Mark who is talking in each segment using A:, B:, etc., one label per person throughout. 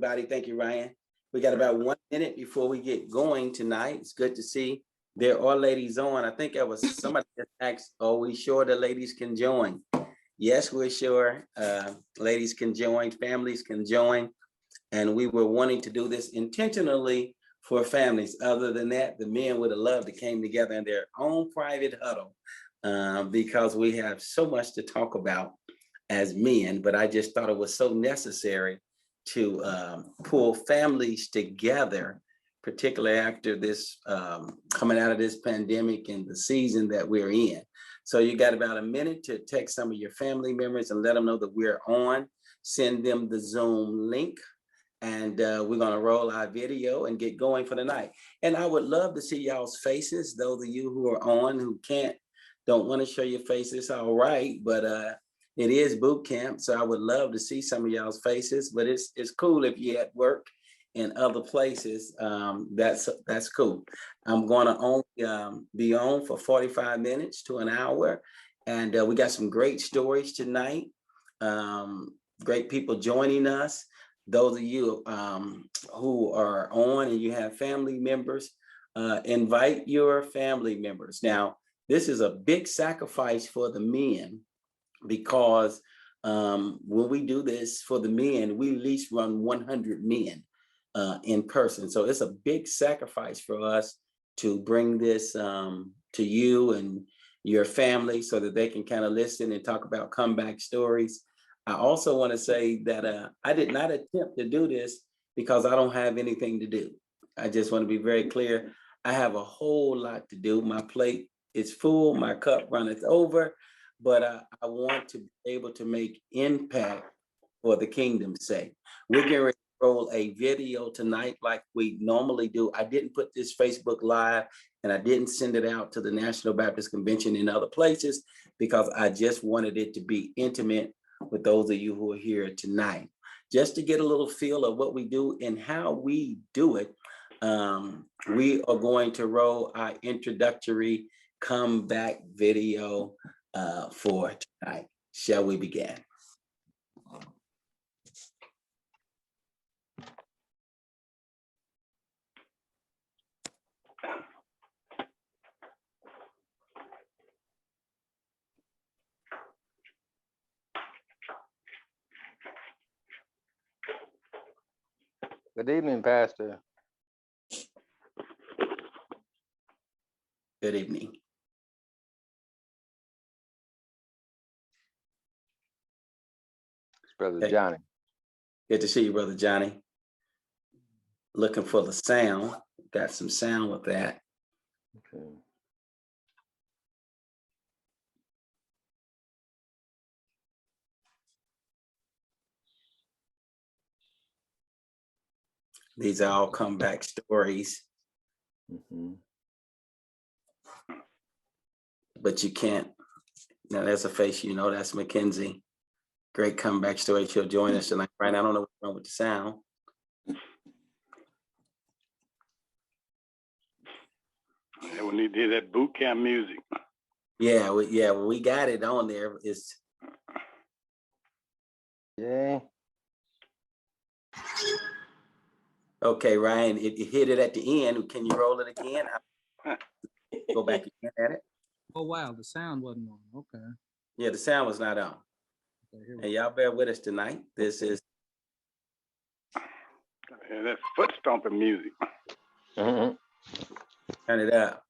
A: everybody. Thank you, Ryan. We got about 1 minute before we get going tonight. It's good to see there are ladies on. I think it was somebody that asked, are we sure the ladies can join? Yes, we're sure. Ladies can join, families can join. And we were wanting to do this intentionally for families. Other than that, the men would have loved to came together in their own private huddle because we have so much to talk about as men, but I just thought it was so necessary to pull families together, particularly after this coming out of this pandemic and the season that we're in. So you got about a minute to text some of your family members and let them know that we're on. Send them the Zoom link, and we're gonna roll our video and get going for the night. And I would love to see y'all's faces. Those of you who are on who don't want to show your faces, all right, but it is boot camp, so I would love to see some of y'all's faces, but it's cool if you're at work in other places. That's cool. I'm going to only be on for 45 minutes to an hour, and we got some great stories tonight. Great people joining us. Those of you who are on and you have family members, invite your family members. Now, this is a big sacrifice for the men, because when we do this for the men, we at least run 100 men in person. So it's a big sacrifice for us to bring this to you and your family so that they can kind of listen and talk about comeback stories. I also want to say that I did not attempt to do this because I don't have anything to do. I just want to be very clear. I have a whole lot to do. My plate is full, my cup runneth over. But I want to be able to make impact for the kingdom's sake. We're going to roll a video tonight like we normally do. I didn't put this Facebook Live and I didn't send it out to the National Baptist Convention in other places because I just wanted it to be intimate with those of you who are here tonight. Just to get a little feel of what we do and how we do it, we are going to roll our introductory comeback video for tonight. Shall we begin?
B: Good evening, Pastor.
A: Good evening.
B: Brother Johnny.
A: Good to see you, Brother Johnny. Looking for the sound. Got some sound with that.
B: Okay.
A: These are all comeback stories. But you can't. Now there's a face, you know, that's Mackenzie. Great comeback story. She'll join us tonight. Right? I don't know what's wrong with the sound.
C: Yeah, we need to hear that boot camp music.
A: Yeah, we got it on there. It's
B: Yeah.
A: okay, Ryan. It hit it at the end. Can you roll it again? Go back again at it.
D: Oh wow, the sound wasn't on. Okay.
A: Yeah, the sound was not on. And y'all bear with us tonight. This is
C: that foot stomping music.
A: Turn it up.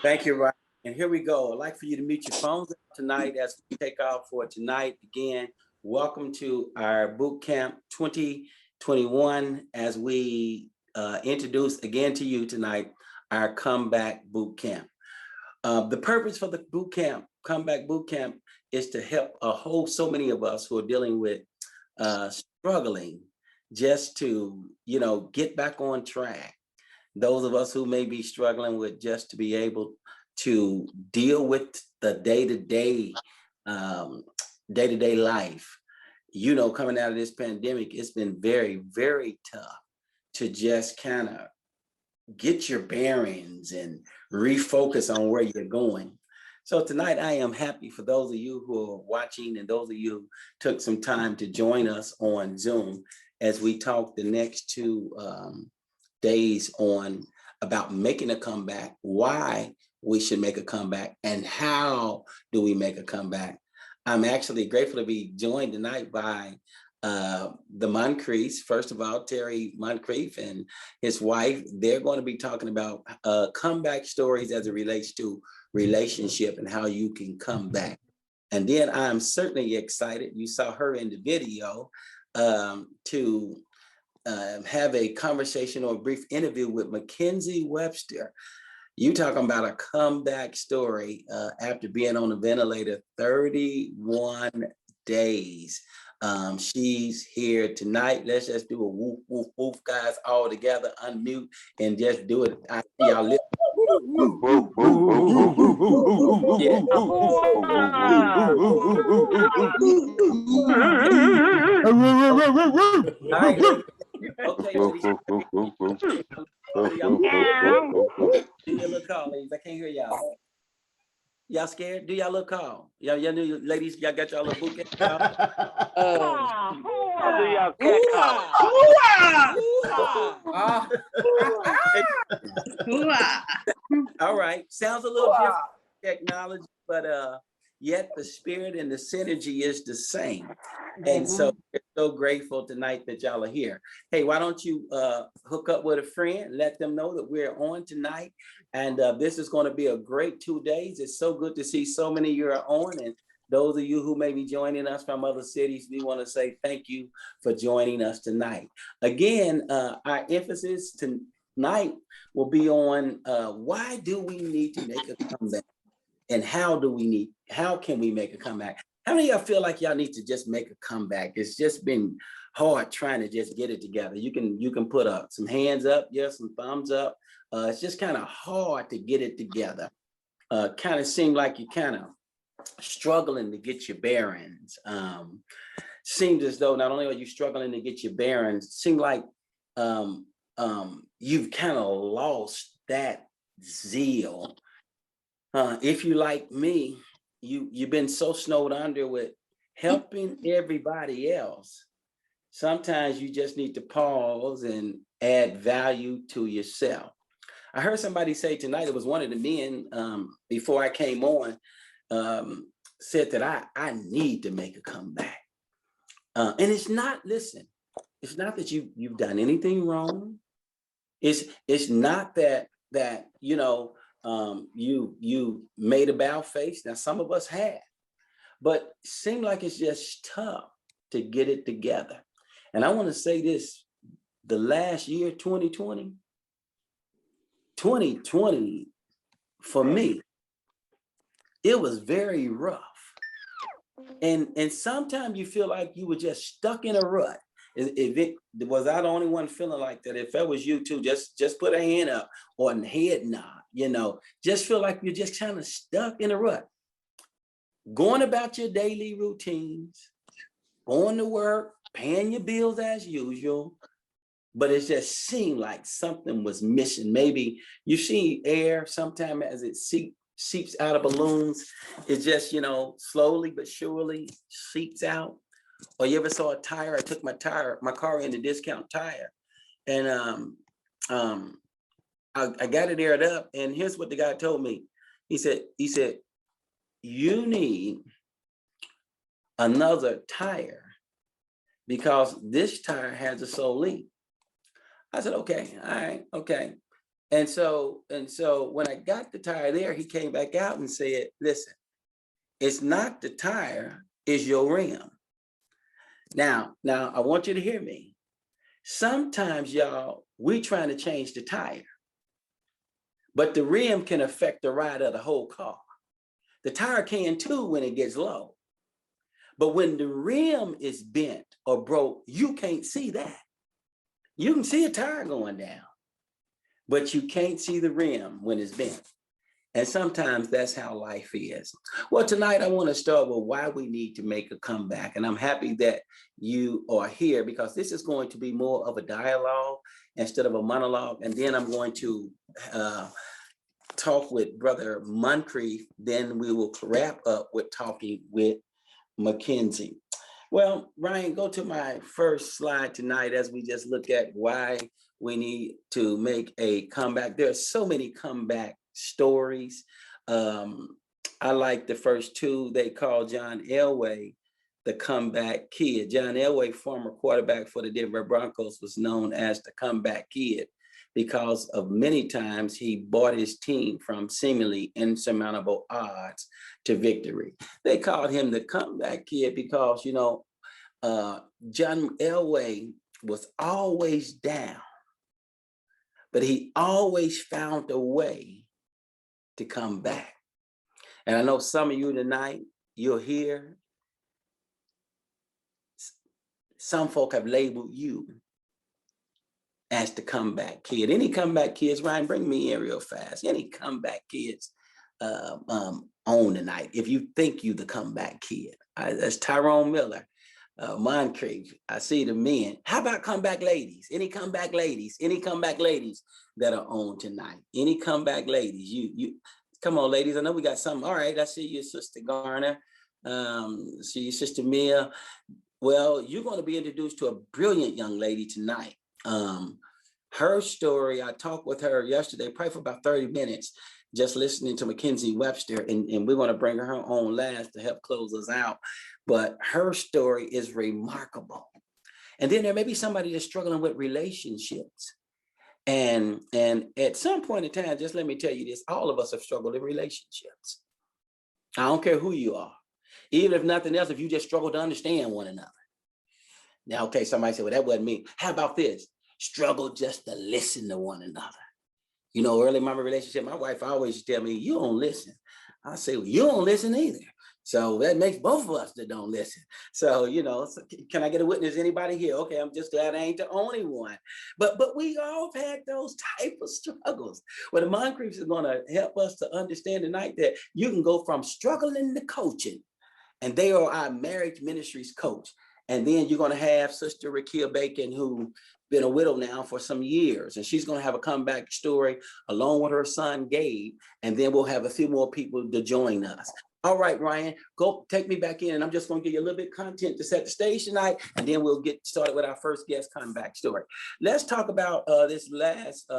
A: Thank you, Ryan. And here we go. I'd like for you to mute your phones tonight as we take off for tonight. Again, welcome to our Boot Camp 2021 as we introduce again to you tonight our Comeback Boot Camp. The purpose for the boot camp, Comeback Boot Camp, is to help so many of us who are dealing with struggling just to, get back on track. Those of us who may be struggling with just to be able to deal with the day-to-day life. Coming out of this pandemic, it's been very, very tough to just kind of get your bearings and refocus on where you're going. So tonight I am happy for those of you who are watching and those of you who took some time to join us on Zoom as we talk the next 2 days on about making a comeback, why we should make a comeback, and how do we make a comeback. I'm actually grateful to be joined tonight by the Moncriefs. First of all, Terry Moncrief and his wife, they're going to be talking about comeback stories as it relates to relationship and how you can come back. And then I'm certainly excited, you saw her in the video, to have a conversation or a brief interview with Mackenzie Webster. You talking about a comeback story after being on the ventilator 31 days. She's here tonight. Let's just do a woof, woof, woof, guys, all together, unmute and just do it. I see y'all lip. Yeah. All right, ladies. Okay, ladies. Do your little call, ladies. I can't hear y'all. Y'all scared? Do y'all little call? Y'all new ladies, y'all got y'all little boot camp?
C: I'll do y'all cat call.
A: All right, sounds a little different technology, but yet the spirit and the synergy is the same. And so we're so grateful tonight that y'all are here. Hey, why don't you hook up with a friend, let them know that we're on tonight. And this is going to be a great 2 days. It's so good to see so many of you are on. And those of you who may be joining us from other cities, we want to say thank you for joining us tonight. Again, our emphasis tonight will be on why do we need to make a comeback? And how can we make a comeback? How many of y'all feel like y'all need to just make a comeback? It's just been hard trying to just get it together. You can put up some hands up, some thumbs up. It's just kind of hard to get it together. Kind of seem like you're kind of struggling to get your bearings. Seems as though not only are you struggling to get your bearings, seem like you've kind of lost that zeal. If you like me, you've been so snowed under with helping everybody else. Sometimes you just need to pause and add value to yourself. I heard somebody say tonight, it was one of the men before I came on, said that I need to make a comeback. And it's not, listen, it's not that you've done anything wrong. It's not that you made a bow face. Now, some of us have, but it seemed like it's just tough to get it together. And I want to say this, the last year, 2020 for me, it was very rough. And sometimes you feel like you were just stuck in a rut. Was I the only one feeling like that? If that was you too, just put a hand up or a head nod, just feel like you're just kind of stuck in a rut. Going about your daily routines, going to work, paying your bills as usual, but it just seemed like something was missing. Maybe you see air sometime as it seeps out of balloons. It just, slowly but surely seeps out. Or you ever saw a tire? I took my car in the discount tire, and I got it aired up. And here's what the guy told me. He said, you need another tire because this tire has a sole leak. I said, okay, all right, okay. And so when I got the tire there, he came back out and said, listen, it's not the tire, it's your rim. Now, I want you to hear me. Sometimes, y'all, we trying to change the tire, but the rim can affect the ride of the whole car. The tire can too when it gets low. But when the rim is bent or broke, you can't see that. You can see a tire going down, but you can't see the rim when it's bent. And sometimes that's how life is. Well, tonight I want to start with why we need to make a comeback. And I'm happy that you are here because this is going to be more of a dialogue instead of a monologue. And then I'm going to talk with Brother Moncrief. Then we will wrap up with talking with Mackenzie. Well, Ryan, go to my first slide tonight as we just look at why we need to make a comeback. There are so many comeback stories. I like the first two. They call John Elway the comeback kid. John Elway, former quarterback for the Denver Broncos, was known as the comeback kid because of many times he brought his team from seemingly insurmountable odds to victory. They called him the comeback kid because, John Elway was always down, but he always found a way to come back. And I know some of you tonight, you'll hear some folk have labeled you as the comeback kid. Any comeback kids, Ryan, bring me in real fast. Any comeback kids on tonight? If you think you the comeback kid, that's Tyrone Miller, Moncrief. I see the men. How about comeback ladies? Any comeback ladies? Any comeback ladies that are on tonight? Any comeback ladies? You come on, ladies. I know we got some. All right, I see you, Sister Garner. See you, Sister Mia. Well, you're going to be introduced to a brilliant young lady tonight. Her story, I talked with her yesterday, probably for about 30 minutes, just listening to Mackenzie Webster, and we're going to bring her on last to help close us out. But her story is remarkable. And then there may be somebody that's struggling with relationships. And at some point in time, just let me tell you this, all of us have struggled in relationships. I don't care who you are. Even if nothing else, if you just struggle to understand one another. Now, okay, somebody said, well, that wasn't me. How about this? Struggle just to listen to one another. Early in my relationship, my wife always tell me, you don't listen. I say, well, you don't listen either. So that makes both of us that don't listen. So, so can I get a witness? Anybody here? Okay, I'm just glad I ain't the only one. But we all have had those type of struggles. Well, the Moncriefs is going to help us to understand tonight that you can go from struggling to coaching. And they are our marriage ministries coach. And then you're going to have Sister Rakia Bacon, who been a widow now for some years. And she's going to have a comeback story along with her son, Gabe. And then we'll have a few more people to join us. All right, Ryan, go take me back in. And I'm just going to give you a little bit of content to set the stage tonight. And then we'll get started with our first guest comeback story. Let's talk about this last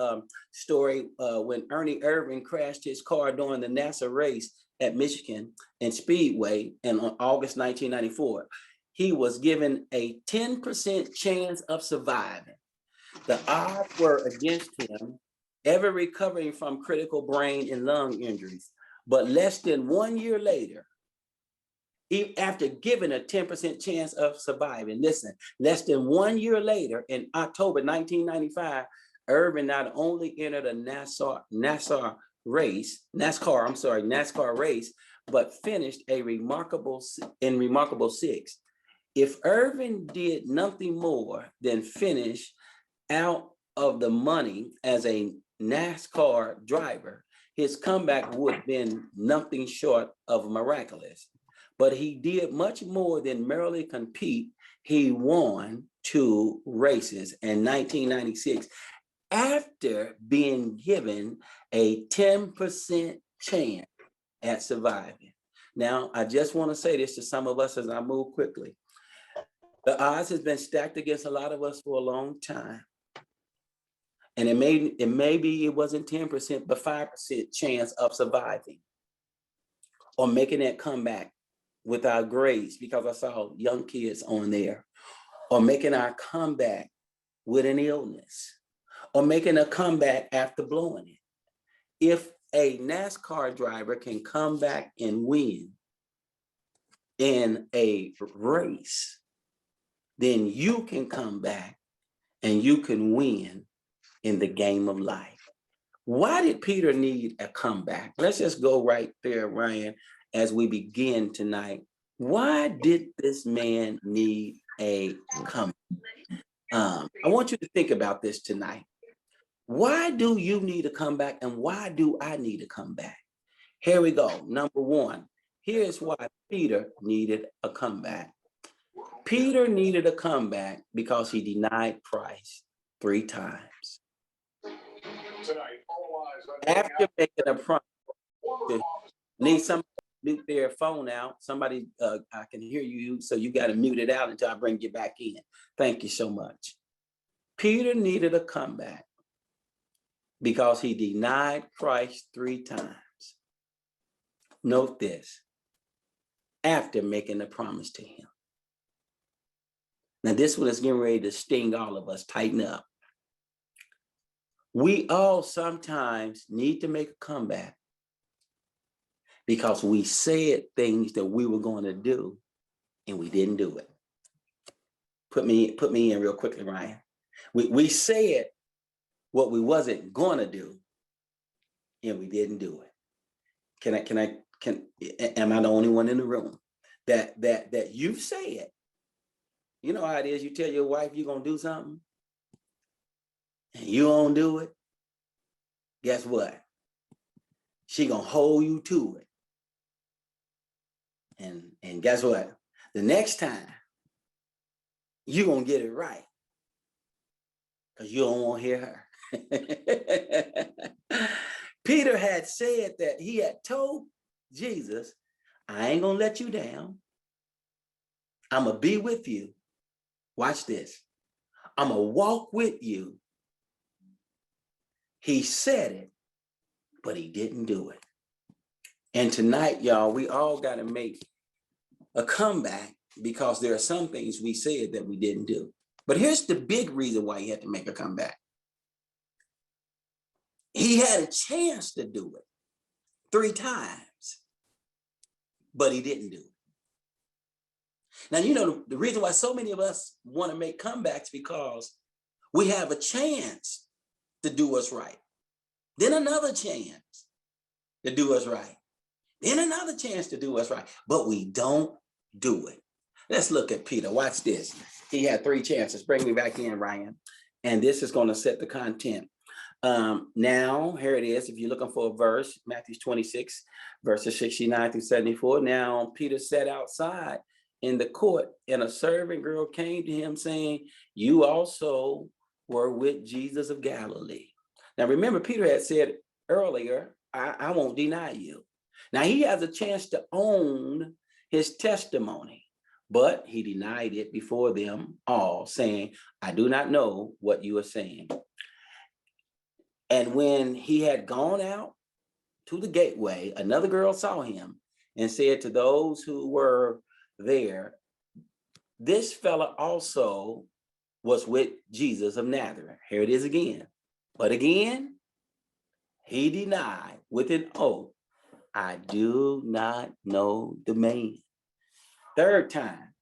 A: story when Ernie Irvin crashed his car during the NASA race at Michigan and Speedway in August 1994. He was given a 10% chance of surviving. The odds were against him, ever recovering from critical brain and lung injuries. But less than 1 year later, after given a 10% chance of surviving, listen, less than 1 year later, in October 1995, Irvin not only entered a NASCAR race, but finished a remarkable sixth. If Irvin did nothing more than finish out of the money as a NASCAR driver, his comeback would have been nothing short of miraculous. But he did much more than merely compete. He won 2 races in 1996 after being given a 10% chance at surviving. Now, I just want to say this to some of us as I move quickly. The odds has been stacked against a lot of us for a long time. And it wasn't 10%, but 5% chance of surviving or making that comeback with our grades, because I saw young kids on there, or making our comeback with an illness, or making a comeback after blowing it. If a NASCAR driver can come back and win in a race, then you can come back and you can win in the game of life. Why did Peter need a comeback? Let's just go right there, Ryan, as we begin tonight. Why did this man need a comeback? I want you to think about this tonight. Why do you need a comeback and why do I need a comeback? Here we go. Number one, here's why Peter needed a comeback. Peter needed a comeback because he denied Christ 3 times. After making a promise, need somebody to mute their phone out. Somebody, I can hear you, so you got to mute it out until I bring you back in. Thank you so much. Peter needed a comeback because he denied Christ 3 times. Note this, after making a promise to him. Now this one is getting ready to sting all of us. Tighten up. We all sometimes need to make a comeback because we said things that we were going to do and we didn't do it. Put me in real quickly, Ryan. We said what we wasn't going to do and we didn't do it. Am I the only one in the room that you've said? You know how it is, you tell your wife you're going to do something and you don't do it. Guess what? She going to hold you to it. And guess what? The next time you're going to get it right because you don't want to hear her. Peter had said that he had told Jesus, I ain't going to let you down. I'm going to be with you. Watch this. I'm going to walk with you. He said it, but he didn't do it. And tonight, y'all, we all got to make a comeback because there are some things we said that we didn't do. But here's the big reason why he had to make a comeback. He had a chance to do it 3 times, but he didn't do it. Now, you know, the reason why so many of us want to make comebacks because we have a chance to do us right. Then another chance to do us right. Then another chance to do us right. But we don't do it. Let's look at Peter. Watch this. He had 3 chances. Bring me back in, Ryan. And this is going to set the content. Now, here it is. If you're looking for a verse, Matthew 26, verses 69 through 74. Now, Peter sat outside in the court, and a servant girl came to him saying, you also were with Jesus of Galilee. Now, remember, Peter had said earlier, I won't deny you. Now, he has a chance to own his testimony, but he denied it before them all, saying, I do not know what you are saying. And when he had gone out to the gateway, another girl saw him and said to those who were there, this fella also was with Jesus of Nazareth. Here it is again. But again, he denied with an oath, I do not know the man. 3rd time.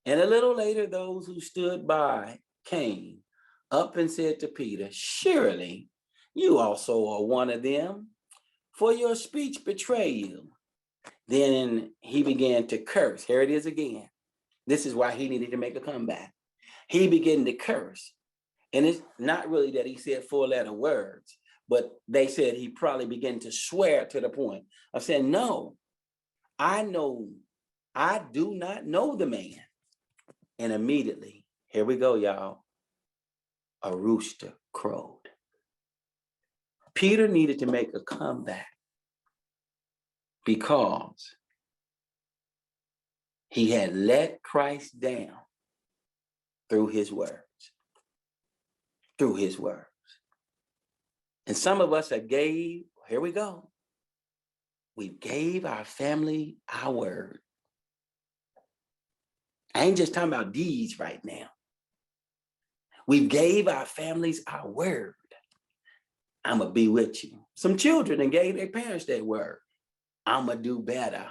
A: And a little later, those who stood by came up and said to Peter, surely you also are one of them, for your speech betray you. Then he began to curse. Here it is again. This is why he needed to make a comeback. He began to curse. And it's not really that he said 4-letter words, but they said he probably began to swear to the point of saying, no, I do not know the man. And immediately, here we go, y'all, a rooster crowed. Peter needed to make a comeback because he had let Christ down through his words. Through his words. And some of us have gave, here we go. We gave our family our word. I ain't just talking about deeds right now. We gave our families our word. I'm going to be with you. Some children and gave their parents that word. I'm going to do better.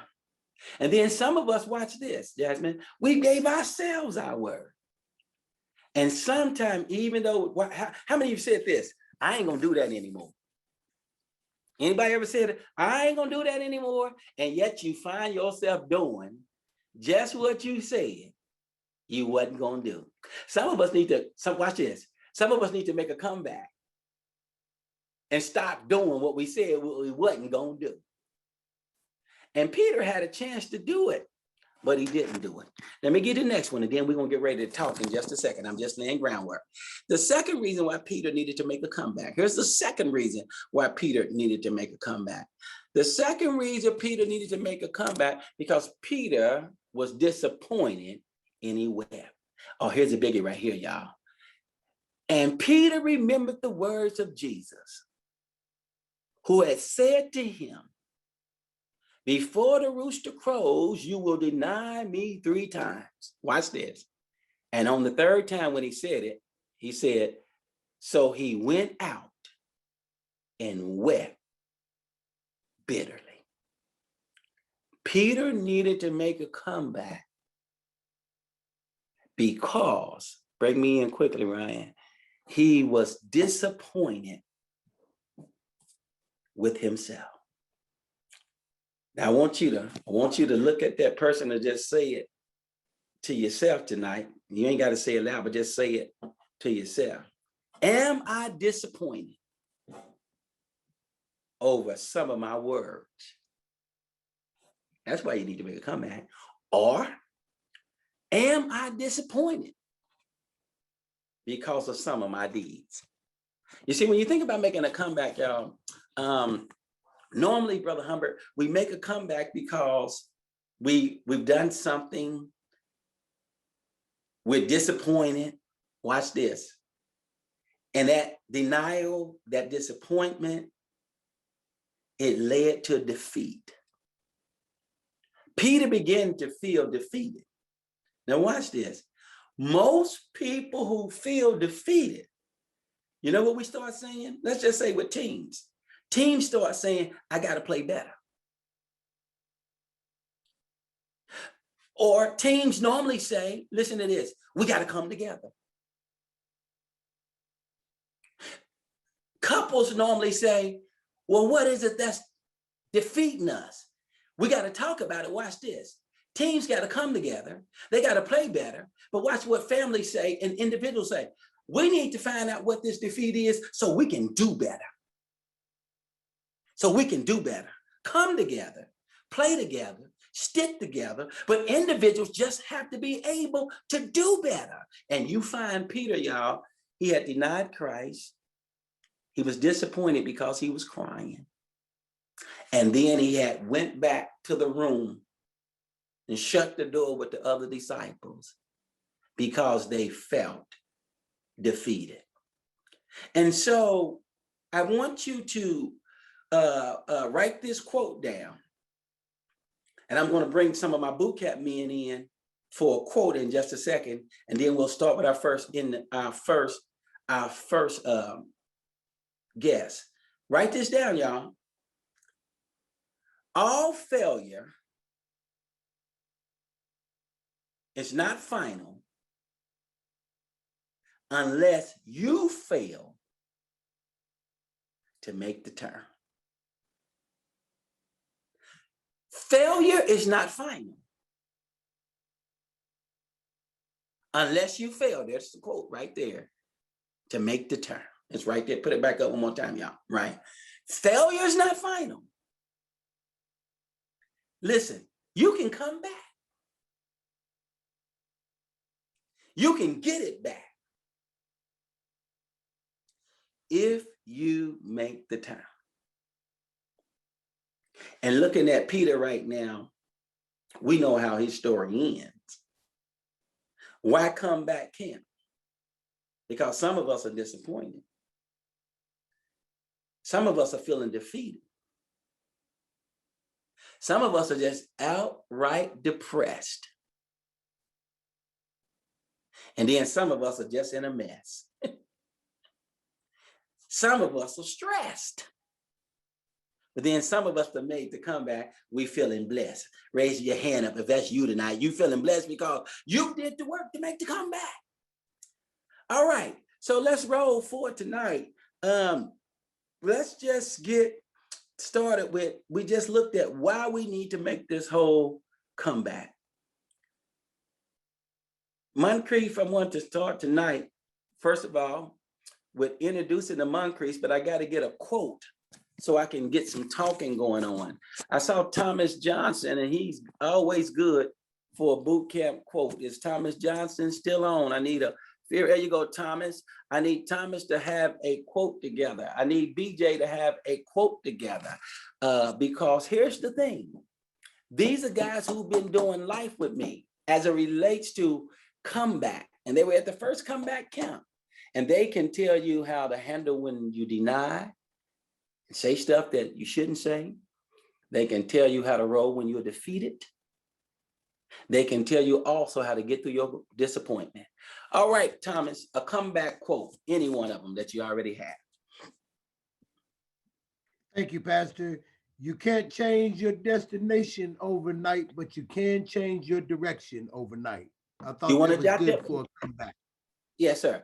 A: And then some of us, watch this, Jasmine, we gave ourselves our word. And sometimes, even though, how many of you said this? I ain't going to do that anymore. Anybody ever said, I ain't going to do that anymore? And yet you find yourself doing just what you said you wasn't going to do. Some of us need to, watch this. Some of us need to make a comeback and stop doing what we said we wasn't going to do. And Peter had a chance to do it, but he didn't do it. Let me get the next one, and then we're going to get ready to talk in just a second. I'm just laying groundwork. The second reason why Peter needed to make a comeback. Here's the second reason why Peter needed to make a comeback. The second reason Peter needed to make a comeback because Peter was disappointed and he wept. Oh, here's a biggie right here, y'all. And Peter remembered the words of Jesus, who had said to him, before the rooster crows, you will deny me 3 times. Watch this. And on the third time when he said it, he said, so he went out and wept bitterly. Peter needed to make a comeback because, bring me in quickly, Ryan, he was disappointed with himself. Now I want you to look at that person and just say it to yourself tonight. You ain't got to say it loud, but just say it to yourself. Am I disappointed over some of my words? That's why you need to make a comeback. Or am I disappointed because of some of my deeds? You see, when you think about making a comeback, y'all, normally, Brother Humbert, we make a comeback because we've done something. We're disappointed. Watch this. And that denial, that disappointment, it led to defeat. Peter began to feel defeated. Now watch this. Most people who feel defeated, you know what we start saying? Let's just say with teams. Teams start saying, I got to play better. Or teams normally say, listen to this, we got to come together. Couples normally say, well, what is it that's defeating us? We got to talk about it. Watch this. Teams got to come together. They got to play better. But watch what families say and individuals say. We need to find out what this defeat is so we can do better. So we can do better. Come together, play together, stick together, but individuals just have to be able to do better. And you find Peter, y'all, he had denied Christ. He was disappointed because he was crying. And then he had went back to the room and shut the door with the other disciples because they felt defeated. And so I want you to write this quote down. And I'm going to bring some of my BootCamp men in for a quote in just a second. And then we'll start with our first guest. Write this down, y'all. All failure is not final unless you fail to make the turn. Failure is not final unless you fail. There's the quote right there, to make the turn. It's right there. Put it back up one more time, y'all. Right? Failure is not final. Listen, you can come back. You can get it back if you make the turn. And looking at Peter right now, we know how his story ends. Why come back camp? Because some of us are disappointed. Some of us are feeling defeated. Some of us are just outright depressed. And then some of us are just in a mess. Some of us are stressed. But then some of us that made the comeback, we feeling blessed. Raise your hand up if that's you tonight. You feeling blessed because you did the work to make the comeback. All right, so let's roll for tonight. Let's just get started with, we just looked at why we need to make this whole comeback. Moncrief, I want to start tonight, first of all, with introducing the Moncrief, but I got to get a quote so I can get some talking going on. I saw Thomas Johnson, and he's always good for a boot camp quote. Is Thomas Johnson still on? I need a, there you go, Thomas. I need Thomas to have a quote together. I need BJ to have a quote together because here's the thing. These are guys who've been doing life with me as it relates to comeback. And they were at the first comeback camp. And they can tell you how to handle when you deny, say stuff that you shouldn't say. They can tell you how to roll when you're defeated. They can tell you also how to get through your disappointment. All right, Thomas, a comeback quote, any one of them that you already have.
E: Thank you, Pastor. You can't change your destination overnight, but you can change your direction overnight. I thought
A: You want
E: that
A: to
E: was
A: jot
E: good
A: that?
E: for a comeback.
A: Yes, sir.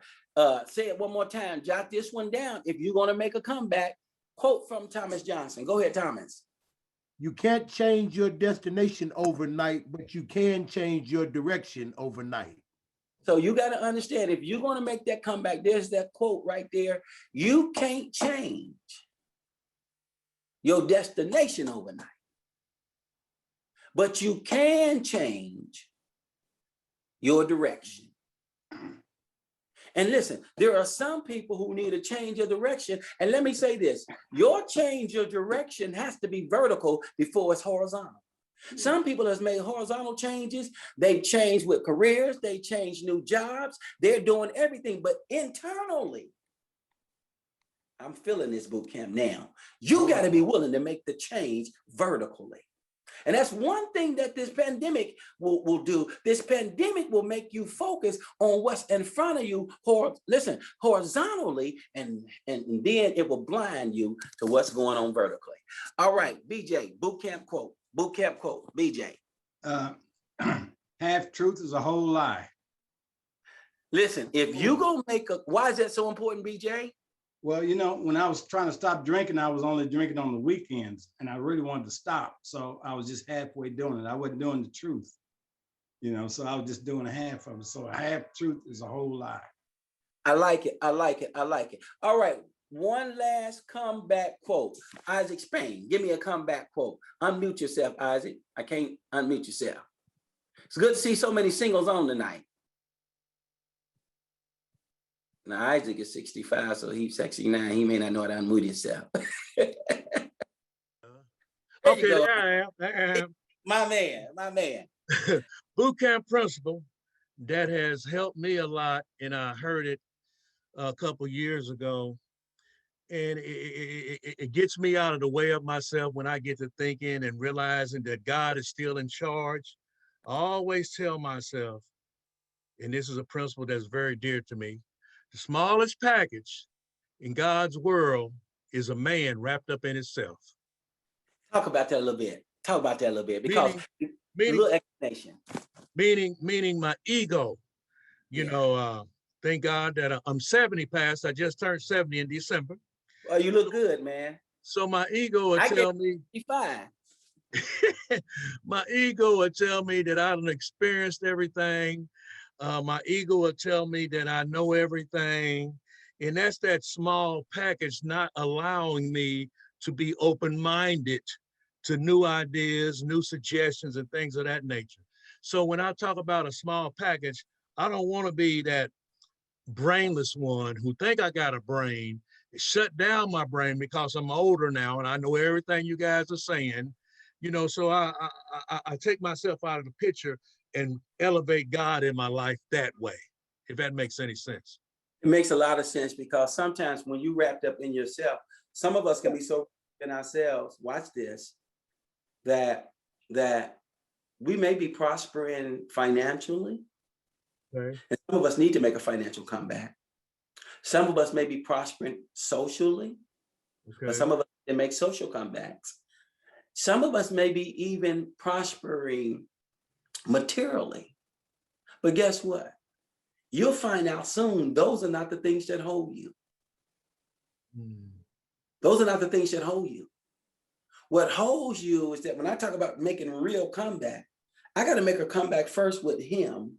A: Say it one more time. Jot this one down. If you're going to make a comeback, quote from Thomas Johnson. Go ahead, Thomas.
E: You can't change your destination overnight, but you can change your direction overnight.
A: So you got to understand, if you're going to make that comeback, there's that quote right there. You can't change your destination overnight, but you can change your direction. And listen, there are some people who need a change of direction. And let me say this, your change of direction has to be vertical before it's horizontal. Some people have made horizontal changes. They've changed with careers. They changed new jobs. They're doing everything, but internally, I'm feeling this boot camp now. You got to be willing to make the change vertically. And that's one thing that this pandemic will do. This pandemic will make you focus on what's in front of you, horizontally, and then it will blind you to what's going on vertically. All right, BJ, boot camp quote, BJ.
F: Half truth is a whole lie.
A: Listen, if you gonna make a, why is that so important, BJ?
F: Well, you know, when I was trying to stop drinking, I was only drinking on the weekends, and I really wanted to stop. So I was just halfway doing it. I wasn't doing the truth, you know, so I was just doing a half of it. So a half truth is a whole lie.
A: I like it. I like it. I like it. All right. One last comeback quote. Isaac Spain, give me a comeback quote. Unmute yourself, Isaac. I can't unmute yourself. It's good to see so many singles on tonight. Now, Isaac is 65, so he's 69. He may not know how to unmute himself.
G: Okay, there I am.
A: My man.
G: Boot camp principle that has helped me a lot, and I heard it a couple years ago, and it gets me out of the way of myself when I get to thinking and realizing that God is still in charge. I always tell myself, and this is a principle that's very dear to me, the smallest package in God's world is a man wrapped up in himself.
A: Talk about that a little bit. Because
G: meaning,
A: little explanation.
G: Meaning my ego. You know, thank God that I'm 70 past. I just turned 70 in December.
A: Oh, you look good, man.
G: So my ego will tell me,
A: fine.
G: My ego will tell me that I done experienced everything. My ego will tell me that I know everything. And that's that small package not allowing me to be open-minded to new ideas, new suggestions, and things of that nature. So when I talk about a small package, I don't want to be that brainless one who think I got a brain, shut down my brain because I'm older now and I know everything you guys are saying. You know, so I take myself out of the picture and elevate God in my life that way, if that makes any sense.
A: It makes a lot of sense because sometimes when you wrapped up in yourself, some of us can be so in ourselves, watch this, that we may be prospering financially.
G: Okay.
A: And some of us need to make a financial comeback. Some of us may be prospering socially, but
G: Okay.
A: some of us can make social comebacks. Some of us may be even prospering materially. But guess what? You'll find out soon, those are not the things that hold you.
G: Mm.
A: Those are not the things that hold you. What holds you is that when I talk about making a real comeback, I got to make a comeback first with him.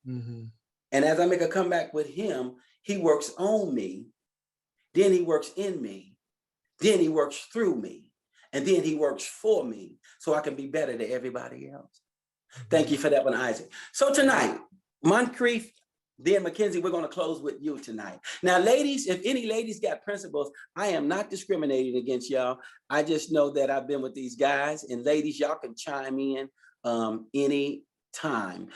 G: Mm-hmm.
A: And as I make a comeback with him, he works on me, then he works in me, then he works through me, and then he works for me so I can be better to everybody else. Thank you for that one, Isaac. So tonight, Moncrief, then Mackenzie, we're going to close with you tonight. Now, ladies, if any ladies got principles, I am not discriminating against y'all. I just know that I've been with these guys, and ladies, y'all can chime in any time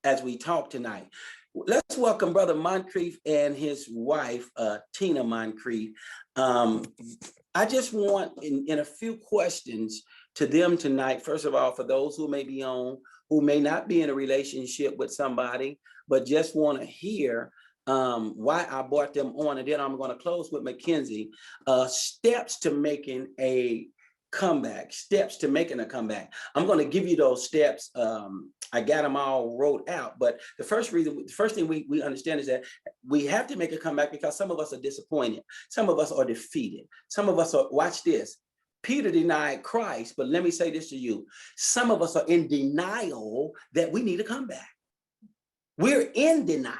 A: as we talk tonight. Let's welcome Brother Moncrief and his wife, Tina Moncrief. I just want in a few questions to them tonight. First of all, for those who may be on, who may not be in a relationship with somebody, but just want to hear why I brought them on. And then I'm going to close with Mackenzie. Steps to making a comeback, steps to making a comeback. I'm going to give you those steps. I got them all wrote out, but the first thing we understand is that we have to make a comeback because some of us are disappointed. Some of us are defeated. Some of us are, watch this. Peter denied Christ, but let me say this to you. Some of us are in denial that we need a comeback. We're in denial.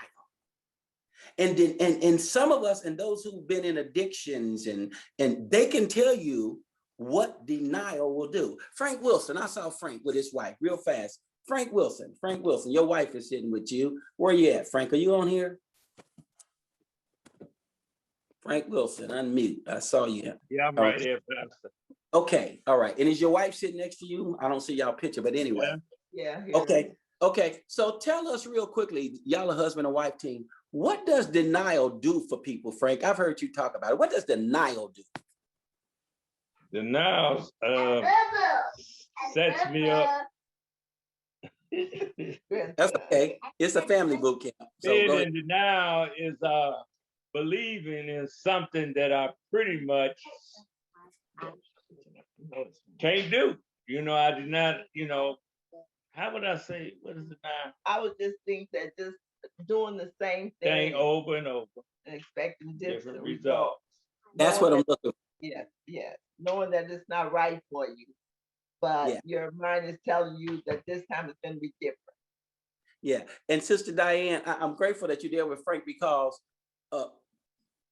A: And some of us, and those who've been in addictions, and they can tell you what denial will do. Frank Wilson, I saw Frank with his wife real fast. Frank Wilson, your wife is sitting with you. Where you at, Frank? Are you on here? Frank Wilson, unmute. I saw you.
H: Yeah, I'm right here, Pastor.
A: Okay, all right. And is your wife sitting next to you? I don't see y'all picture, but anyway.
H: Yeah.
A: Okay. So tell us real quickly, y'all a husband and wife team, what does denial do for people, Frank? I've heard you talk about it. What does denial do?
H: Denial sets me up.
A: That's okay. It's a family boot camp. So
H: Being
A: go ahead.
H: in denial is believing in something that I pretty much can't do. I did not, how would I say, what is it now?
I: I would just think that just doing the same
H: Thing over and over.
I: and expecting different
H: Different
I: results.
A: That's what I'm looking for.
I: Yeah. Knowing that it's not right for you, but
A: Yeah.
I: your mind is telling you that this time it's going to be different.
A: Yeah. And Sister Diane, I'm grateful that you're there with Frank because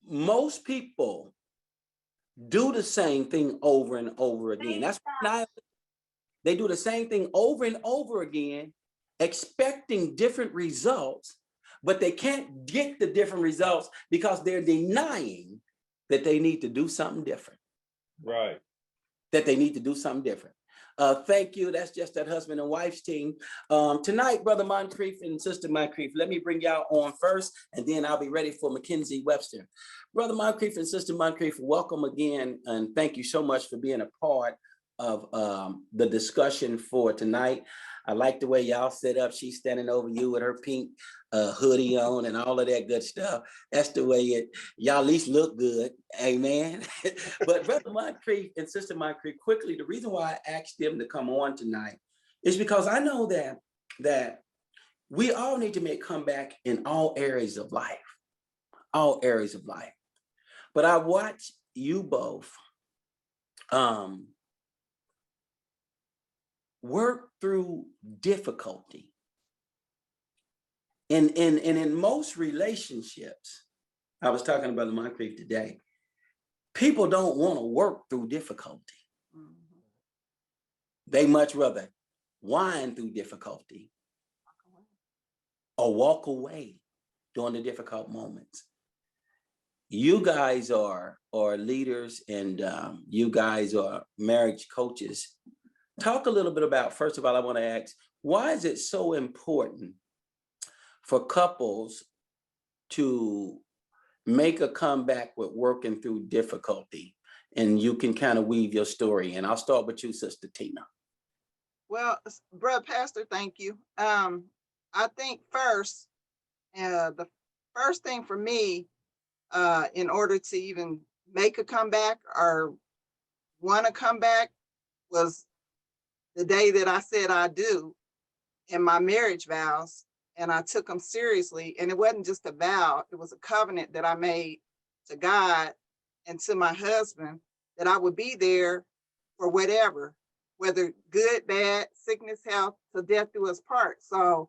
A: most people do the same thing over and over again. That's why they do the same thing over and over again, expecting different results, but they can't get the different results because they're denying that they need to do something different.
H: Right.
A: That they need to do something different. Thank you. That's just that husband and wife's team. Tonight, Brother Moncrief and Sister Moncrief, let me bring y'all on first, and then I'll be ready for Mackenzie Webster. Brother Moncrief and Sister Moncrief, welcome again, and thank you so much for being a part of the discussion for tonight. I like the way y'all set up. She's standing over you with her pink hoodie on and all of that good stuff. That's the way y'all at least look good. Amen. But Brother Moncrief and Sister Moncrief, quickly, the reason why I asked them to come on tonight is because I know that we all need to make comeback in all areas of life. All areas of life. But I watched you both work through difficulty. And in most relationships, I was talking about the Moncrief today, people don't want to work through difficulty. Mm-hmm. They much rather whine through difficulty or walk away during the difficult moments. You guys are leaders, and you guys are marriage coaches. Talk a little bit about, first of all, I want to ask, why is it so important for couples to make a comeback with working through difficulty? And you can kind of weave your story in. I'll start with you, Sister Tina.
J: Well, Brother Pastor, thank you. I think first, first thing for me, in order to even make a comeback or want to come back was the day that I said I do in my marriage vows, and I took them seriously. And it wasn't just a vow, it was a covenant that I made to God and to my husband that I would be there for whatever, whether good, bad, sickness, health, till death do us part. So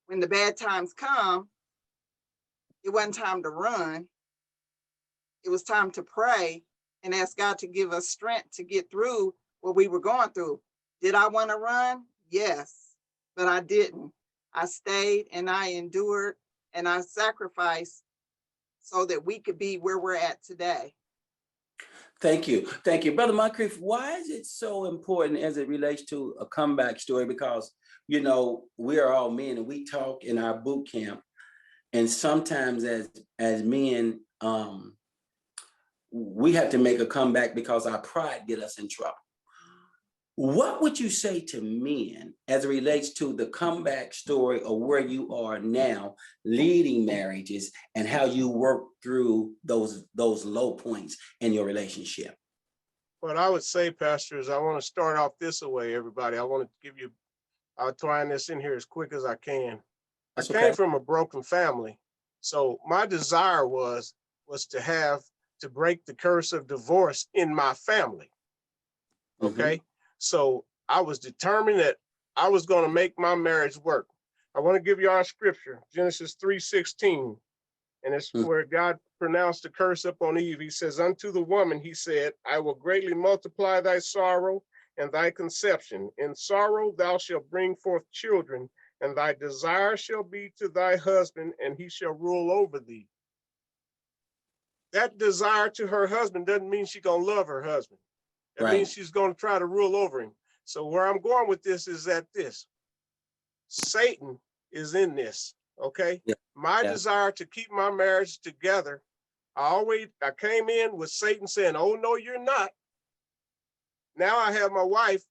J: when the bad times come, it wasn't time to run. It was time to pray and ask God to give us strength to get through what we were going through. Did I want to run? Yes, but I didn't. I stayed and I endured and I sacrificed so that we could be where we're at today.
A: Thank you. Thank you. Brother Moncrief, why is it so important as it relates to a comeback story? Because, you know, we are all men and we talk in our boot camp. And sometimes as men, we have to make a comeback because our pride get us in trouble. What would you say to men as it relates to the comeback story of where you are now leading marriages and how you work through those low points in your relationship?
K: What I would say, Pastor, is I want to start off this way, everybody. I want to give you, I'll try this in here as quick as I can.
A: That's
K: I came
A: okay.
K: from a broken family. So my desire was to break the curse of divorce in my family. Okay. So I was determined that I was going to make my marriage work. I want to give you our scripture, Genesis 3:16. And it's where God pronounced the curse upon Eve. He says, unto the woman, he said, I will greatly multiply thy sorrow and thy conception. In sorrow thou shalt bring forth children, and thy desire shall be to thy husband, and he shall rule over thee. That desire to her husband doesn't mean she's going to love her husband. That means she's going to try to rule over him. So where I'm going with this is that Satan is in this, okay?
A: Yeah.
K: My desire to keep my marriage together, I came in with Satan saying, oh, no, you're not. Now I have my wife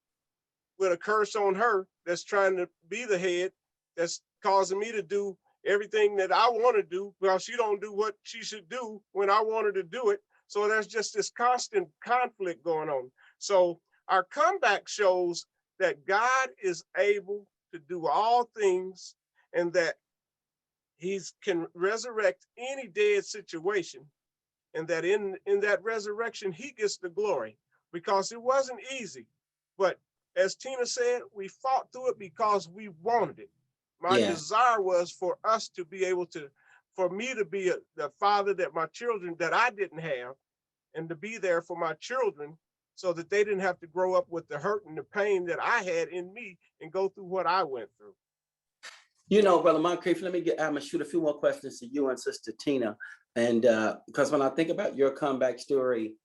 K: with a curse on her that's trying to be the head, that's causing me to do everything that I want to do, because she don't do what she should do when I want her to do it. So there's just this constant conflict going on. So our comeback shows that God is able to do all things and that he can resurrect any dead situation, and that in that resurrection, he gets the glory, because it wasn't easy. But as Tina said, we fought through it because we wanted it. My desire was for us to be able to, for me to be the father that my children, that I didn't have, and to be there for my children so that they didn't have to grow up with the hurt and the pain that I had in me and go through what I went through.
A: You know, Brother Moncrief, I'm gonna shoot a few more questions to you and Sister Tina. And because when I think about your comeback story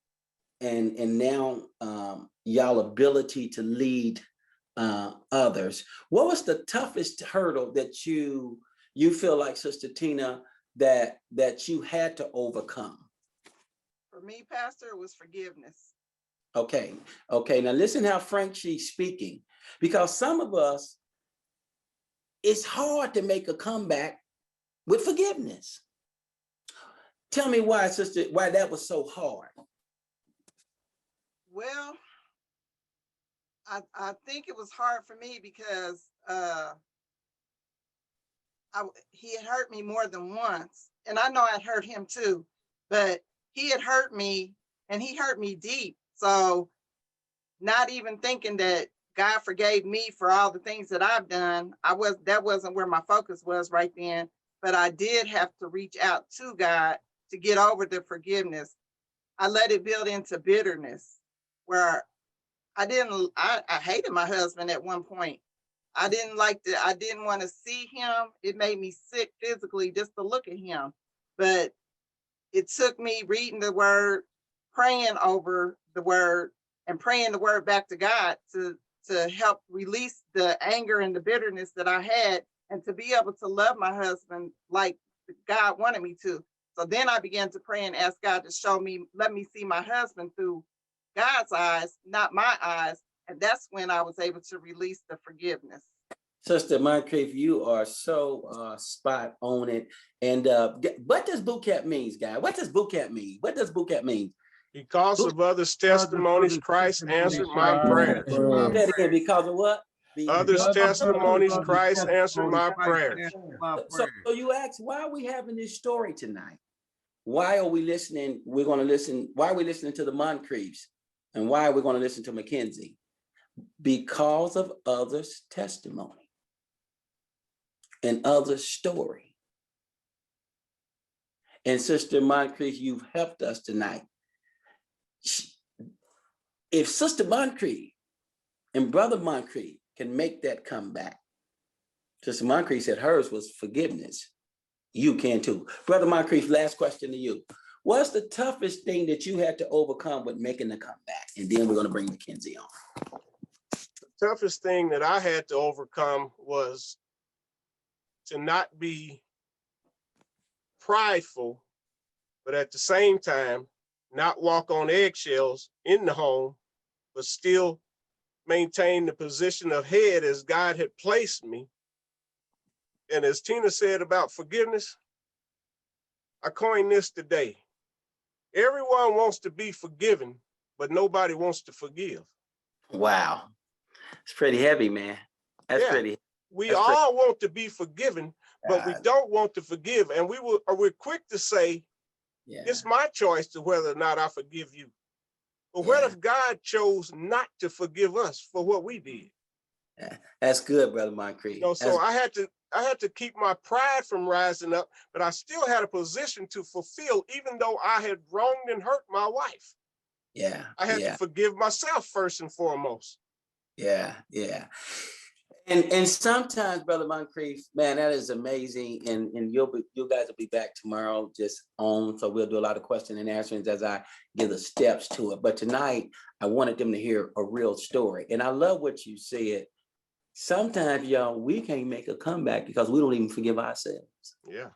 A: and now y'all ability to lead others, what was the toughest hurdle that you feel like, Sister Tina, that you had to overcome?
J: For me, Pastor, it was forgiveness.
A: Okay. Now listen how frank she's speaking, because some of us, it's hard to make a comeback with forgiveness. Tell me why, sister, why that was so hard.
J: Well, I think it was hard for me because he had hurt me more than once. And I know I'd hurt him too, but he had hurt me and he hurt me deep. So not even thinking that God forgave me for all the things that I've done, that wasn't where my focus was right then. But I did have to reach out to God to get over the forgiveness. I let it build into bitterness, where I hated my husband at one point. I didn't want to see him. It made me sick physically just to look at him. But it took me reading the word, praying over the word, and praying the word back to God to help release the anger and the bitterness that I had, and to be able to love my husband like God wanted me to. So then I began to pray and ask God to let me see my husband through God's eyes, not my eyes. And that's when I was able to release the forgiveness.
A: Sister Moncrief, you are so spot on it. And what does boot camp means, guy? What does boot camp mean? What does boot camp mean?
K: Because of others' testimonies, Christ answered my prayers.
A: Say it again, because of what?
K: Others' testimonies, Christ answered my prayers.
A: So you ask, why are we having this story tonight? Why are we listening? We're going to listen. Why are we listening to the Moncriefs? And why are we going to listen to Mackenzie? Because of others' testimony and others' story. And Sister Moncrief, you've helped us tonight. If Sister Moncrief and Brother Moncrief can make that comeback, Sister Moncrief said hers was forgiveness. You can too. Brother Moncrief, last question to you. What's the toughest thing that you had to overcome with making the comeback? And then we're going to bring Mackenzie on.
K: The toughest thing that I had to overcome was to not be prideful, but at the same time, not walk on eggshells in the home, but still maintain the position of head as God had placed me. And as Tina said about forgiveness, I coined this today. Everyone wants to be forgiven, but nobody wants to forgive.
A: Wow. It's pretty heavy, man. That's pretty.
K: We all want to be forgiven, but we don't want to forgive. And we're quick to say, it's my choice to whether or not I forgive you. But what if God chose not to forgive us for what we did?
A: Yeah. That's good, Brother Moncrief.
K: So I had to keep my pride from rising up, but I still had a position to fulfill, even though I had wronged and hurt my wife.
A: Yeah.
K: I had to forgive myself first and foremost.
A: Yeah. And sometimes, Brother Moncrief, man, that is amazing. And you guys will be back tomorrow just on. So we'll do a lot of question and answers as I give the steps to it. But tonight, I wanted them to hear a real story. And I love what you said. Sometimes, y'all, we can't make a comeback because we don't even forgive ourselves.
K: Yeah.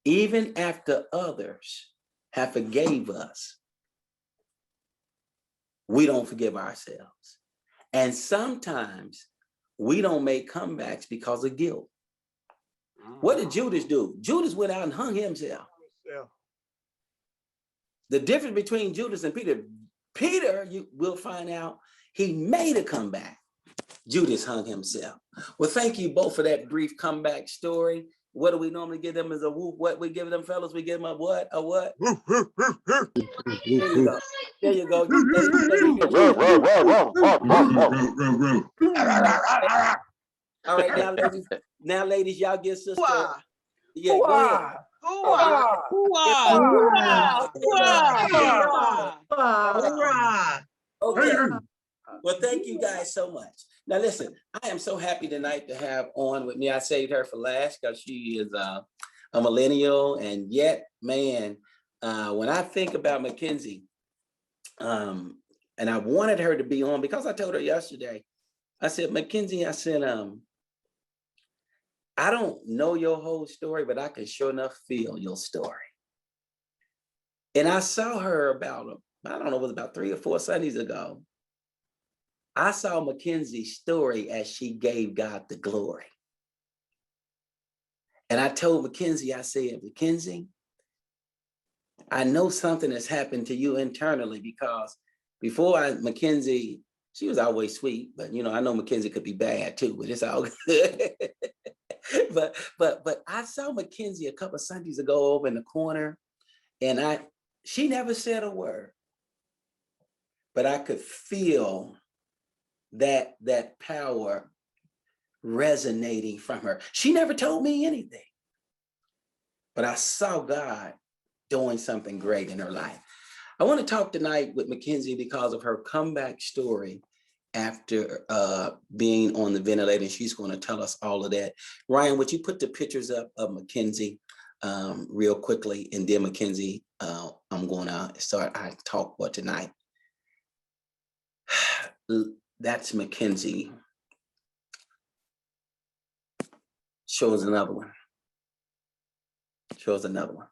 A: Even after others have forgave us, we don't forgive ourselves. And sometimes we don't make comebacks because of guilt. What did Judas do? Judas went out and hung himself.
K: Yeah.
A: The difference between Judas and Peter, you will find out, he made a comeback. Judas hung himself. Well, thank you both for that brief comeback story. What do we normally give them as a whoop? What we give them, fellas? We give them a what? A what? There you go. There you go. All right, now, ladies, y'all get sister. Yeah, go ahead. Okay. Well, thank you guys so much. Now, listen, I am so happy tonight to have on with me. I saved her for last because she is a millennial, and yet, man, when I think about Mackenzie, and I wanted her to be on because I told her yesterday, I said, Mackenzie, I said, I don't know your whole story, but I can sure enough feel your story. And I saw her about, I don't know, it was about 3 or 4 Sundays ago. I saw Mackenzie's story as she gave God the glory. And I told Mackenzie, I said, Mackenzie, I know something has happened to you internally because before Mackenzie, she was always sweet, but I know Mackenzie could be bad too, but it's all good. but I saw Mackenzie a couple of Sundays ago over in the corner, and she never said a word, but I could feel that power resonating from her. She never told me anything, but I saw God doing something great in her life. I want to talk tonight with Mackenzie because of her comeback story after being on the ventilator, and she's going to tell us all of that. Ryan, would you put the pictures up of Mackenzie real quickly, and then Mackenzie, I'm going to start our talk for tonight. That's Mackenzie. Shows another one. Shows another one.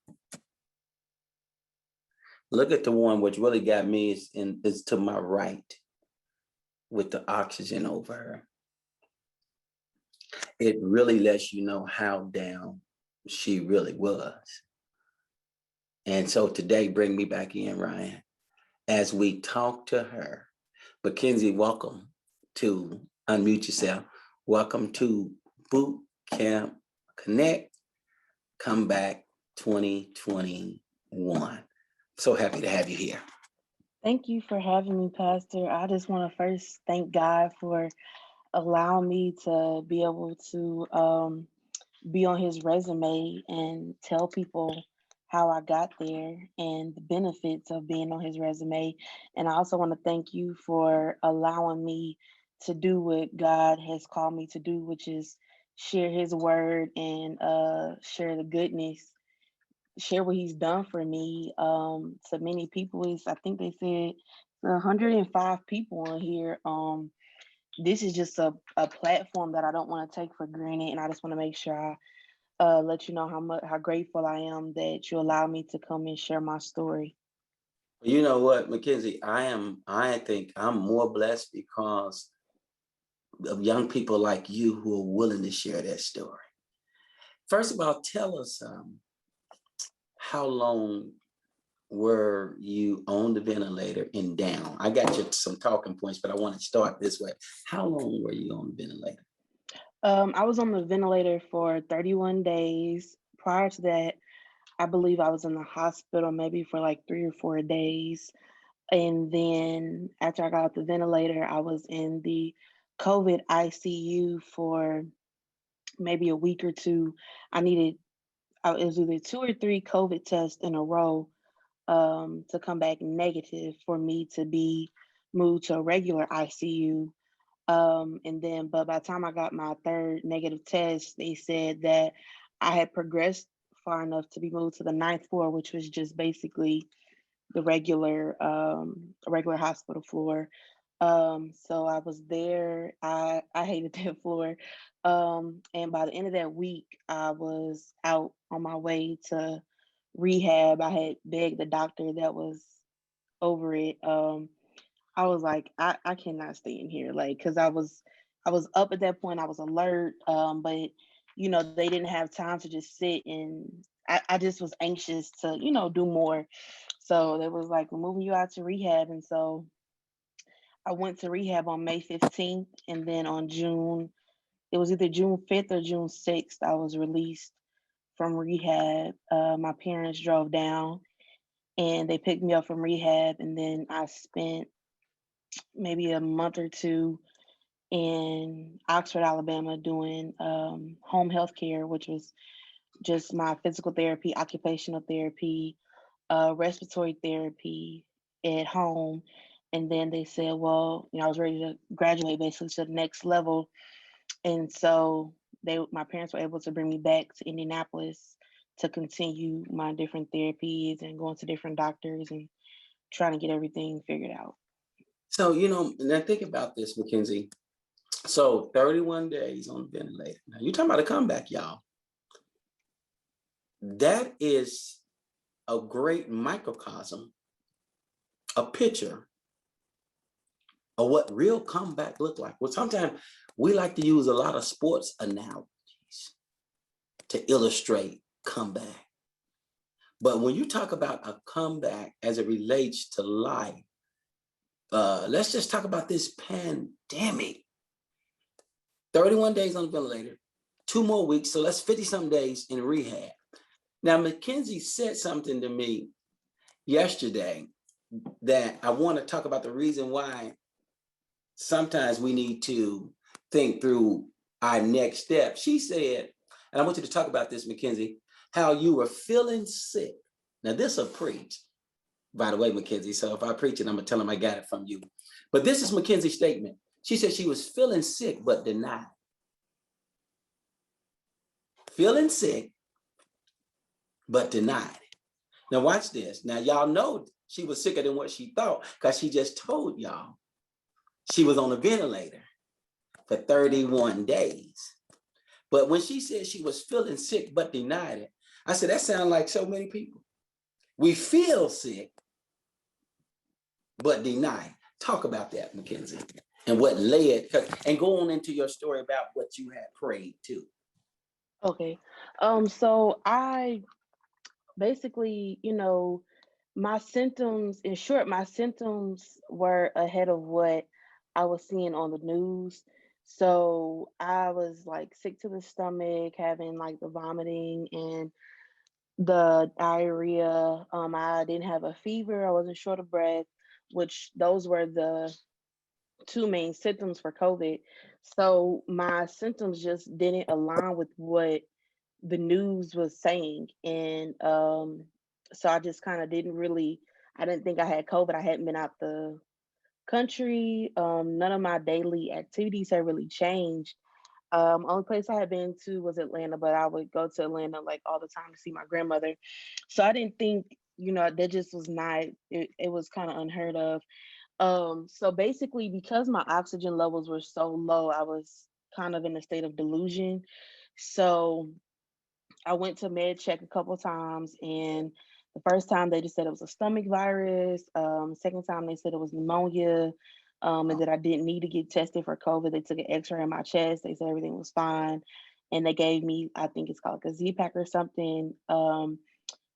A: Look at the one which really got me is to my right with the oxygen over her. it really lets you know how down she really was. And so today, bring me back in, Ryan, as we talk to her. Mackenzie, welcome to Unmute Yourself. Welcome to Boot Camp Connect Comeback 2021. So happy to have you here.
L: Thank you for having me, Pastor. I just want to first thank God for allowing me to be able to be on his resume and tell people how I got there and the benefits of being on his resume. And I also want to thank you for allowing me to do what God has called me to do, which is share his word and share the goodness, share what he's done for me to many people. Is I think they said 105 people on here. This is just a platform that I don't want to take for granted, and I just want to make sure I let you know how grateful I am that you allow me to come and share my story.
A: You know what, Mackenzie, I think I'm more blessed because of young people like you who are willing to share their story. First of all, tell us how long were you on the ventilator and down? I got you some talking points, but I want to start this way. How long were you on the ventilator?
L: I was on the ventilator for 31 days. Prior to that, I believe I was in the hospital maybe for like 3 or 4 days. And then after I got off the ventilator, I was in the COVID ICU for maybe a week or two. It was either 2 or 3 COVID tests in a row to come back negative for me to be moved to a regular ICU. But by the time I got my 3rd negative test, they said that I had progressed far enough to be moved to the 9th floor, which was just basically the regular hospital floor. So I was there. I hated that floor. And by the end of that week, I was out on my way to rehab. I had begged the doctor that was over it. I was like, I cannot stay in here, like, because I was up at that point. I was alert, but they didn't have time to just sit, and I just was anxious to do more. So they was like, we're moving you out to rehab, and so I went to rehab on May 15th, and then on it was either June 5th or June 6th, I was released from rehab. My parents drove down and they picked me up from rehab, and then I spent maybe a month or two in Oxford, Alabama, doing home health care, which was just my physical therapy, occupational therapy, respiratory therapy at home. And then they said, well, I was ready to graduate basically to the next level. And so my parents were able to bring me back to Indianapolis to continue my different therapies and going to different doctors and trying to get everything figured out.
A: So, now think about this, Mackenzie. So 31 days on the ventilator. Now you're talking about a comeback, y'all. That is a great microcosm, a picture of what real comeback look like. Well, sometimes we like to use a lot of sports analogies to illustrate comeback. But when you talk about a comeback as it relates to life, let's just talk about this pandemic. 31 days on the ventilator, 2 more weeks, so that's 50-some days in rehab. Now, Mackenzie said something to me yesterday that I want to talk about the reason why sometimes we need to think through our next step. She said, and I want you to talk about this, Mackenzie, how you were feeling sick. Now, this will preach, by the way, Mackenzie. So if I preach it, I'm going to tell him I got it from you. But this is Mackenzie's statement. She said she was feeling sick, but denied. Feeling sick, but denied. Now watch this. Now y'all know she was sicker than what she thought because she just told y'all she was on a ventilator for 31 days. But when she said she was feeling sick, but denied it, I said, that sounds like so many people. We feel sick, but deny. Talk about that, Mackenzie. and what led, and go on into your story about what you had prayed too.
L: Okay. So I basically, my symptoms, in short, my symptoms were ahead of what I was seeing on the news. So I was like sick to the stomach, having like the vomiting and the diarrhea. I didn't have a fever. I wasn't short of breath, which those were the two main symptoms for COVID. So my symptoms just didn't align with what the news was saying. And so I just kind of I didn't think I had COVID. I hadn't been out the country. None of my daily activities had really changed. Only place I had been to was Atlanta, but I would go to Atlanta like all the time to see my grandmother. So I didn't think, that just was not, it was kind of unheard of. So basically, because my oxygen levels were so low, I was kind of in a state of delusion. So I went to med check a couple times, and the first time they just said it was a stomach virus. Second time they said it was pneumonia, and that I didn't need to get tested for COVID. They took an X-ray in my chest. They said everything was fine, and they gave me, I think it's called like a Z-Pack or something, for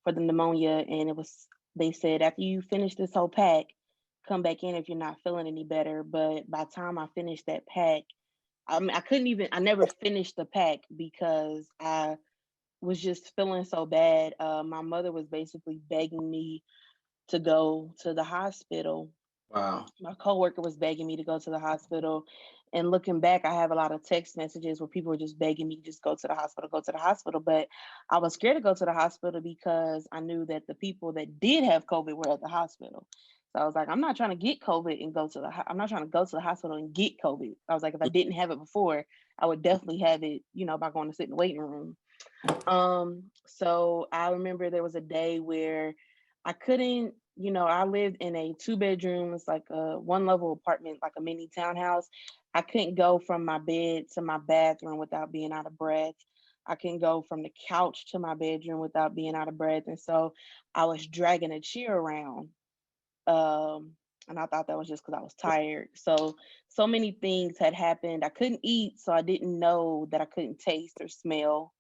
L: the pneumonia. And it was, they said after you finish this whole pack, come back in if you're not feeling any better. But by the time I finished that pack, I never finished the pack because I was just feeling so bad. My mother was basically begging me to go to the hospital.
A: Wow.
L: My coworker was begging me to go to the hospital. And looking back, I have a lot of text messages where people were just begging me, just go to the hospital, go to the hospital. But I was scared to go to the hospital because I knew that the people that did have COVID were at the hospital. So I was like, I'm not trying to get COVID and I'm not trying to go to the hospital and get COVID. I was like, if I didn't have it before, I would definitely have it, by going to sit in the waiting room. So I remember there was a day where I couldn't, I lived in a 2 bedroom, it's like a 1 level apartment, like a mini townhouse. I couldn't go from my bed to my bathroom without being out of breath. I couldn't go from the couch to my bedroom without being out of breath. And so I was dragging a chair around. And I thought that was just because I was tired. So many things had happened. I couldn't eat, so I didn't know that I couldn't taste or smell.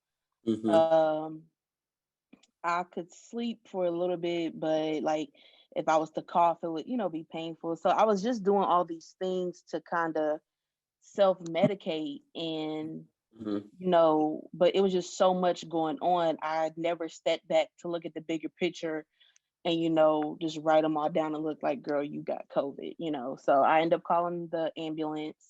A: Mm-hmm.
L: I could sleep for a little bit, but like if I was to cough, it would, be painful. So I was just doing all these things to kind of self-medicate and, but it was just so much going on. I never stepped back to look at the bigger picture and, just write them all down and look like, girl, you got COVID, So I ended up calling the ambulance.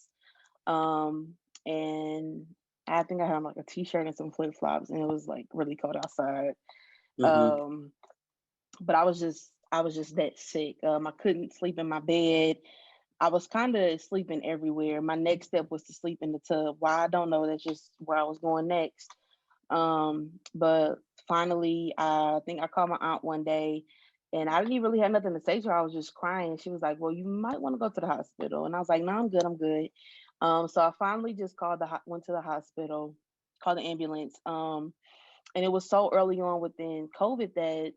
L: And I think I had like a t-shirt and some flip-flops, and it was like really cold outside.
A: Mm-hmm.
L: But I was just that sick. I couldn't sleep in my bed. I was kind of sleeping everywhere. My next step was to sleep in the tub. Why, I don't know. That's just where I was going next. But finally, I think I called my aunt one day, and I didn't even really have nothing to say to her. I was just crying. She was like, "Well, you might want to go to the hospital," and I was like, "No, I'm good. I'm good." So I finally just went to the hospital, called the ambulance. And it was so early on within COVID that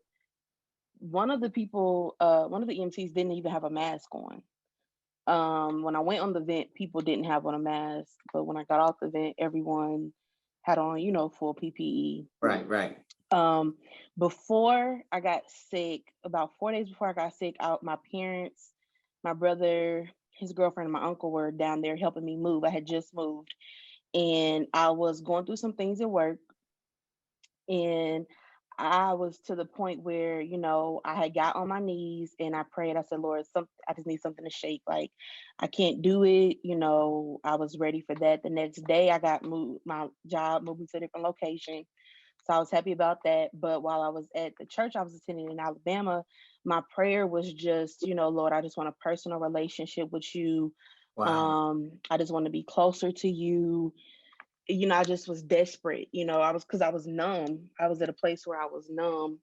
L: one of the EMTs didn't even have a mask on. When I went on the vent, people didn't have on a mask, but when I got off the vent, everyone had on, full PPE.
A: Right.
L: Before I got sick, about 4 days before I got sick, my parents, my brother, his girlfriend, and my uncle were down there helping me move. I had just moved, and I was going through some things at work, and I was to the point where, I had got on my knees and I prayed. I said, Lord, I just need something to shake. Like, I can't do it. I was ready for that. The next day I got moved, my job moved me to a different location. So I was happy about that. But while I was at the church I was attending in Alabama, my prayer was just, Lord, I just want a personal relationship with you.
A: Wow.
L: I just want to be closer to you. I just was desperate, because I was numb. I was at a place where I was numb.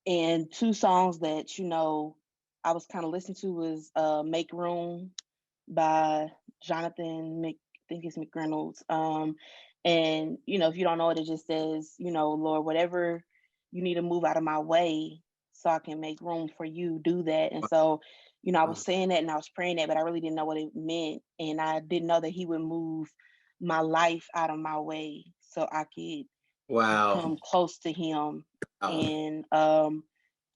L: And two songs that, I was kind of listening to was Make Room by Jonathan I think it's McReynolds. And, if you don't know it, it just says, Lord, whatever you need to move out of my way so I can make room for you, do that. And so, You know, I was saying that and I was praying that, but I really didn't know what it meant. And I didn't know that he would move my life out of my way so I could
A: Wow.
L: come close to him.
A: Wow.
L: And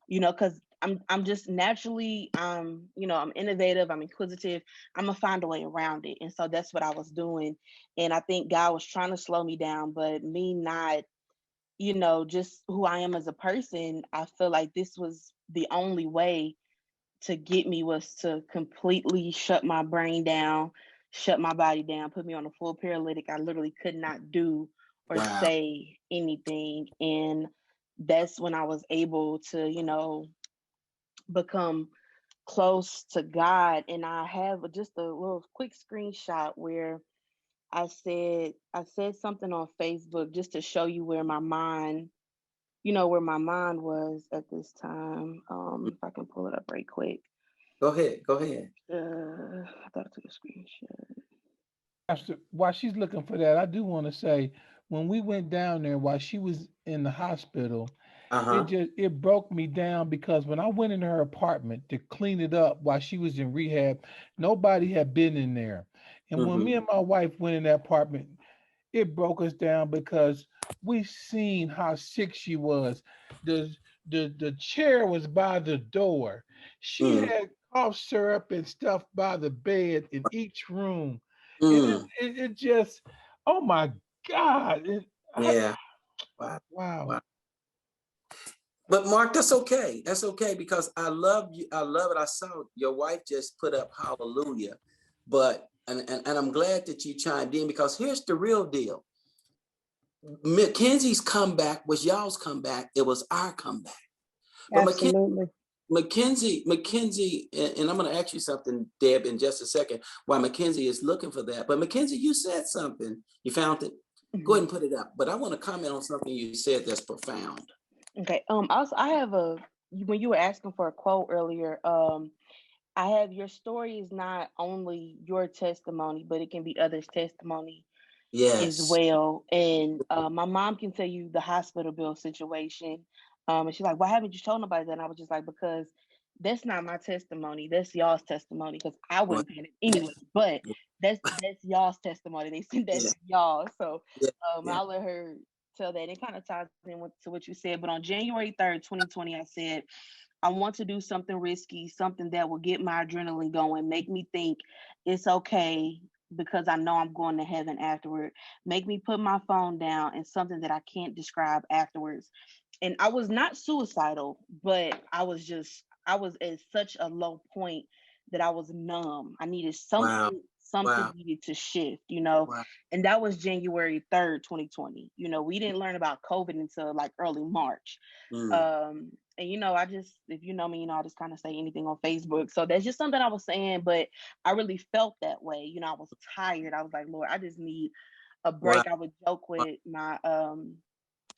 L: you know, because I'm just naturally you know, I'm innovative, I'm inquisitive, I'm gonna find a way around it. And so that's what I was doing. And I think God was trying to slow me down, but me not, you know, just who I am as a person, I feel like this was the only way to get me was to completely shut my brain down, shut my body down, put me on a full paralytic. I literally could not do or
A: Wow.
L: say anything. And that's when I was able to, you know, become close to God. And I have just a little quick screenshot where I said something on Facebook just to show you where my mind, you know, where my mind was at this time. If I can pull it up right quick.
A: Go ahead. Go ahead.
L: I thought I took a screenshot.
M: While she's looking for that, I do want to say when we went down there while she was in the hospital,
A: Uh-huh.
M: it broke me down because when I went in her apartment to clean it up while she was in rehab, nobody had been in there. And when me and my wife went in that apartment, it broke us down because we seen how sick she was. The the chair was by the door. She
A: Mm.
M: had cough syrup and stuff by the bed in each room. And
A: Mm.
M: it just, oh my God.
A: Yeah. Wow.
M: Wow.
A: Wow. But Mark, that's okay. That's okay because I love you. I love it. I saw your wife just put up hallelujah. But and I'm glad that you chimed in because here's the real deal. Mackenzie's comeback was y'all's comeback. It was our comeback. But
N: Absolutely.
A: Mackenzie, and I'm going to ask you something, Deb, in just a second, why Mackenzie is looking for that. But Mackenzie, you said something. You found it. Go ahead and put it up. But I want to comment on something you said that's profound.
L: Okay. Also, I have when you were asking for a quote earlier, I have your story is not only your testimony, but it can be others' testimony as
A: Yes.
L: well. And my mom can tell you the hospital bill situation. And she's like, why haven't you told nobody that? And I was just like, because that's not my testimony. That's y'all's testimony. Because I
A: Well,
L: wouldn't pay it anyway. But that's y'all's testimony. They sent that
A: yeah.
L: to y'all. So
A: Yeah. Yeah.
L: I'll let her tell that. It kind of ties in to what you said. But on January 3rd, 2020, I said, I want to do something risky, something that will get my adrenaline going, make me think it's okay because I know I'm going to heaven afterward. Make me put my phone down and something that I can't describe afterwards. And I was not suicidal, but I was at such a low point that I was numb. I needed
A: Wow.
L: something
A: Wow.
L: needed to shift, you know.
A: Wow.
L: And that was January 3rd, 2020. You know, we didn't learn about COVID until like early March. And you know, if you know me, you know, I just kind of say anything on Facebook. So that's just something I was saying, but I really felt that way. You know, I was tired. I was like, Lord, I just need a
A: Wow.
L: break. I would joke with my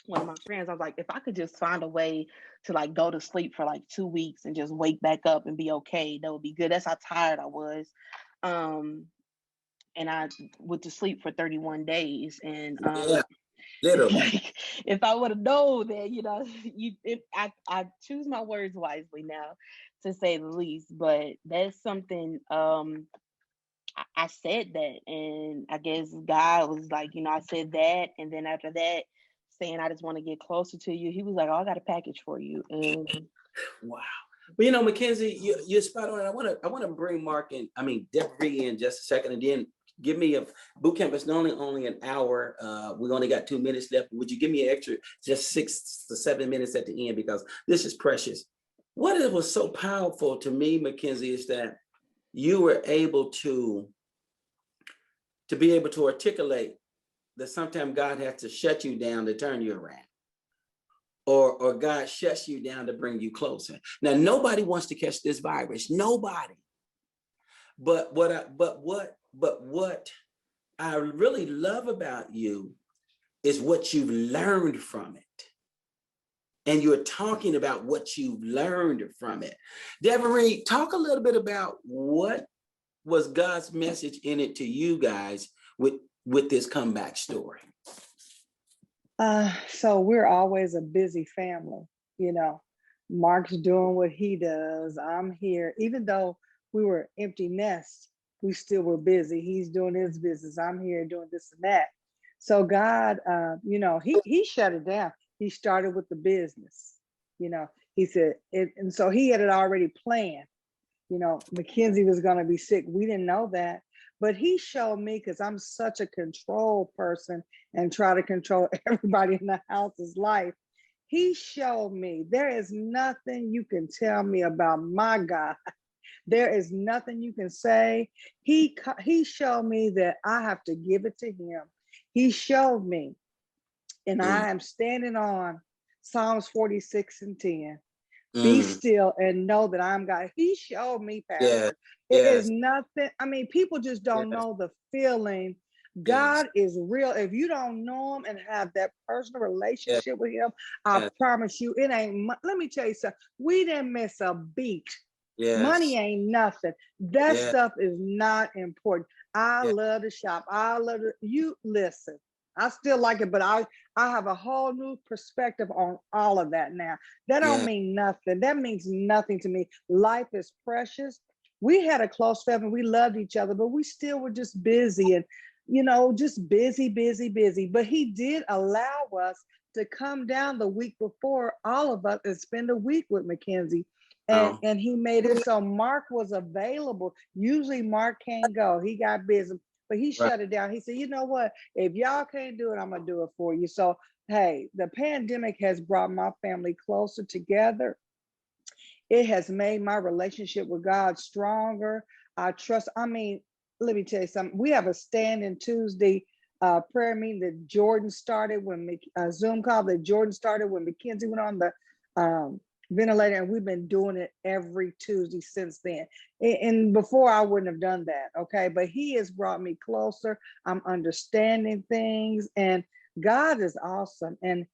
L: one of my friends. I was like, if I could just find a way to like go to sleep for like 2 weeks and just wake back up and be okay, that would be good. That's how tired I was. And I went to sleep for 31 days. And
A: Yeah.
L: it's
A: Literally.
L: like if I would have known that, you know, I choose my words wisely now, to say the least. But that's something I said that, and I guess God was like, you know, I said that, and then after that, saying I just want to get closer to you, He was like, oh, I got a package for you, and
A: Wow. Well, you know, Mackenzie, you're spot on. I want to bring Mark in. I mean, Deborah in just a second, and then give me a boot camp. It's only an hour. We only got 2 minutes left. Would you give me an extra just 6 to 7 minutes at the end because this is precious. What it was so powerful to me, Mackenzie, is that you were able to be able to articulate that sometimes God has to shut you down to turn you around. Or God shuts you down to bring you closer. Now, nobody wants to catch this virus. Nobody. But what I really love about you is what you've learned from it. And you're talking about what you've learned from it. Deborah, talk a little bit about what was God's message in it to you guys with this comeback story.
N: So we're always a busy family, you know. Mark's doing what he does. I'm here, even though we were empty nest. We still were busy. He's doing his business. I'm here doing this and that. So God, he shut it down. He started with the business. He said, and so he had it already planned. Mackenzie was going to be sick. We didn't know that, but he showed me, because I'm such a control person and try to control everybody in the house's life. He showed me there is nothing you can tell me about my God. There is nothing you can say. He showed me that I have to give it to him. He showed me, and I am standing on Psalms 46:10. Be still and know that I'm God. He showed me, Pastor. It is nothing. I mean, people just don't know the feeling. God is real. If you don't know him and have that personal relationship with him, I promise you, it ain't. Let me tell you something. We didn't miss a beat. Money ain't nothing. That stuff is not important. I love to shop. I love to, you listen. I still like it, but I have a whole new perspective on all of that now. That don't mean nothing. That means nothing to me. Life is precious. We had a close family. We loved each other, but we still were just busy and, just busy. But he did allow us to come down the week before, all of us, and spend a week with Mackenzie. And he made it so Mark was available. Usually Mark can't go. He got busy. But he shut it down. He said, you know what? If y'all can't do it, I'm going to do it for you. So, hey, the pandemic has brought my family closer together. It has made my relationship with God stronger. I trust. I mean, let me tell you something. We have a standing Tuesday prayer meeting that Jordan started when Zoom call that Jordan started when Mackenzie went on the ventilator, and we've been doing it every Tuesday since then. And before, I wouldn't have done that, okay? But he has brought me closer. I'm understanding things, and God is awesome. And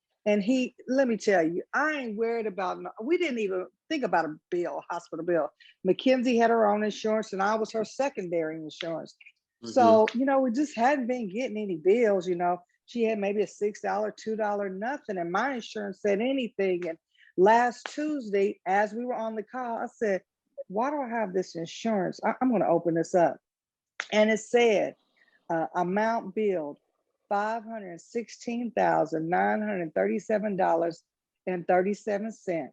N: he, let me tell you, I ain't worried about, we didn't even think about a bill, hospital bill. Mackenzie had her own insurance, and I was her secondary insurance. So, we just hadn't been getting any bills, She had maybe a $6, $2, nothing, and my insurance said anything. And last Tuesday, as we were on the call, I said, why do I have this insurance? I'm going to open this up. And it said, amount billed, $516,937.37.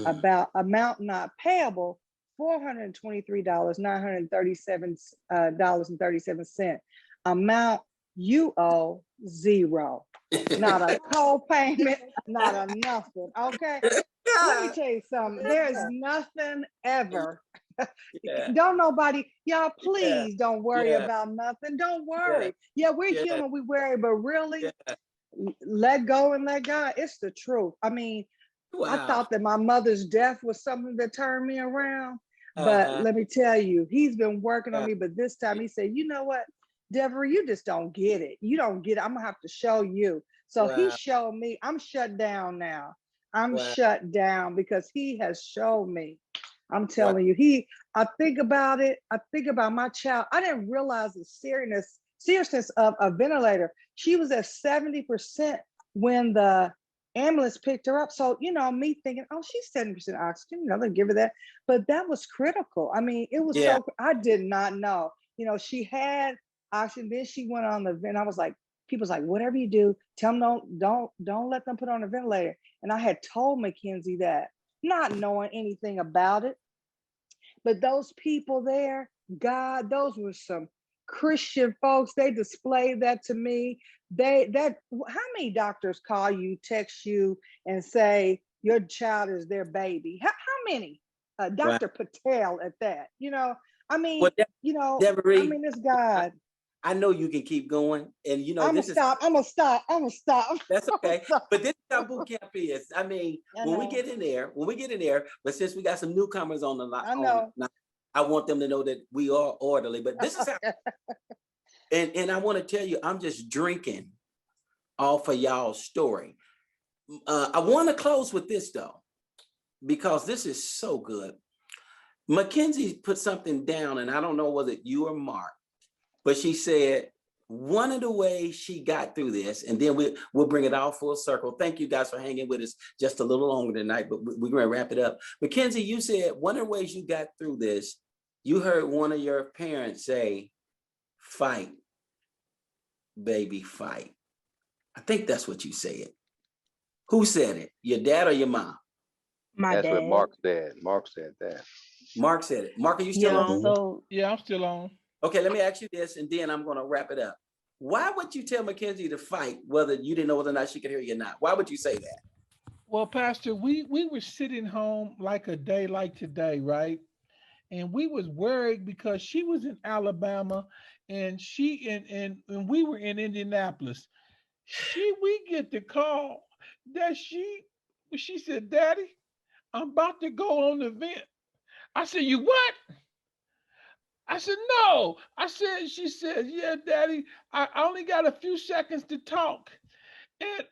N: About amount not payable, $423,937.37. Amount you owe, zero. Not a co-payment, not a nothing. Okay. Let me tell you something. There is nothing ever. Don't nobody, y'all, please don't worry about nothing. Don't worry. Yeah, we're human, we worry, but really, let go and let God. It's the truth. I mean, I thought that my mother's death was something that turned me around. But let me tell you, he's been working on me. But this time he said, you know what, Deborah, you just don't get it. You don't get it. I'm going to have to show you. So he showed me. I'm shut down now. I'm shut down because he has shown me. I'm telling you, I think about it. I think about my child. I didn't realize the seriousness of a ventilator. She was at 70% when the ambulance picked her up. So, me thinking, oh, she's 70% oxygen, they'll give her that. But that was critical. I mean, it was so, I did not know. She had oxygen, then she went on the vent. I was like, people's like, whatever you do, tell them don't let them put on a ventilator. And I had told Mackenzie that, not knowing anything about it. But those people there, God, those were some Christian folks. They displayed that to me. How many doctors call you, text you, and say your child is their baby? How many? Dr. Patel at that. I mean,
A: Deborah,
N: I mean, it's God.
A: I know you can keep going, and
N: I'm gonna stop.
A: That's okay. But this is how boot camp is. I mean, when we get in there, but since we got some newcomers on the line, I want them to know that we are orderly. But this is how, and I want to tell you, I'm just drinking off of y'all's story. I want to close with this though, because this is so good. Mackenzie put something down, and I don't know whether you or Mark, but she said, one of the ways she got through this, and then we'll bring it all full circle. Thank you guys for hanging with us just a little longer tonight, but we're going to wrap it up. Mackenzie, you said one of the ways you got through this You heard one of your parents say, fight, baby, fight. I think that's what you said. Who said it? Your dad or your mom?
L: My
B: That's what
L: dad.
B: Mark said. Mark said that.
A: Mark said it. Mark, are you still
L: Yeah,
A: on?
L: so
M: Yeah, I'm still on.
A: Okay, let me ask you this, and then I'm going to wrap it up. Why would you tell Mackenzie to fight whether you didn't know whether or not she could hear you or not? Why would you say that?
M: Well, Pastor, we were sitting home like a day like today, right? And we was worried because she was in Alabama and and we were in Indianapolis. We get the call that she said, Daddy, I'm about to go on the event. I said, you what? I said, no. She said, yeah, Daddy, I only got a few seconds to talk. And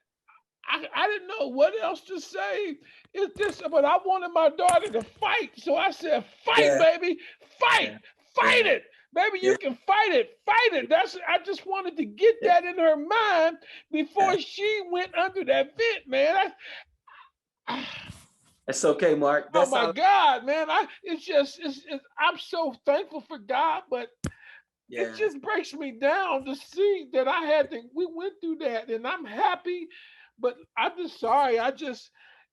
M: I didn't know what else to say. It's this, but I wanted my daughter to fight. So I said, fight,
A: Yeah,
M: baby, fight,
A: yeah,
M: fight
A: yeah,
M: it. Baby,
A: yeah,
M: you can fight it, fight it. I just wanted to get
A: yeah,
M: that in her mind
A: yeah.
M: before she went under that vent, man.
A: It's okay, Mark.
M: Oh
A: That's
M: my
A: all.
M: God, man. I'm so thankful for God, but it
A: Yeah.
M: just breaks me down to see that we went through that, and I'm happy, but I'm just sorry.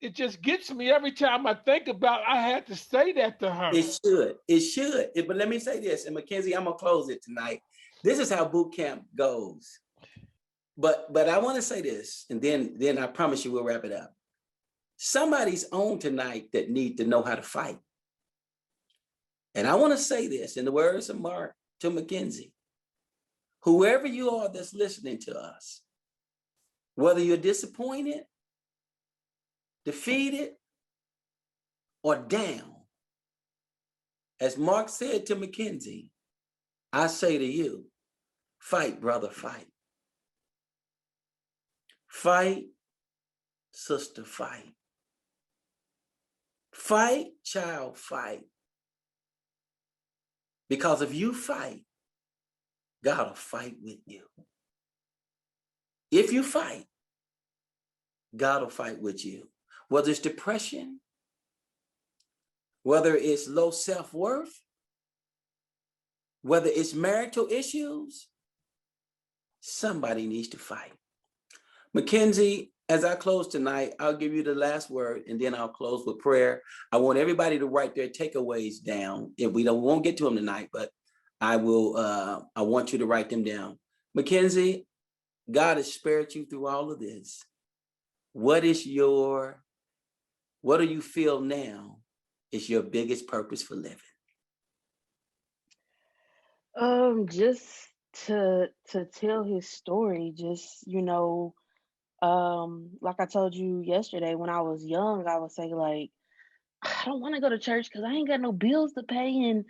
M: It just gets me every time I think about I had to say that to her.
A: It should. It should. But let me say this, and Mackenzie, I'm gonna close it tonight. This is how boot camp goes. But I want to say this, and then I promise you we'll wrap it up. Somebody's on tonight that need to know how to fight. And I want to say this in the words of Mark to Mackenzie. Whoever you are that's listening to us, whether you're disappointed, defeated, or down, as Mark said to Mackenzie, I say to you, fight, brother, fight. Fight, sister, fight. Fight, child, fight. Because if you fight, God will fight with you. If you fight, God will fight with you. Whether it's depression, whether it's low self-worth, whether it's marital issues, somebody needs to fight. Mackenzie, as I close tonight, I'll give you the last word and then I'll close with prayer. I want everybody to write their takeaways down. If we won't get to them tonight, but I want you to write them down. Mackenzie, God has spared you through all of this. What do you feel now is your biggest purpose for living?
L: Just to tell his story, just, like I told you yesterday, when I was young, I would say like, I don't want to go to church because I ain't got no bills to pay and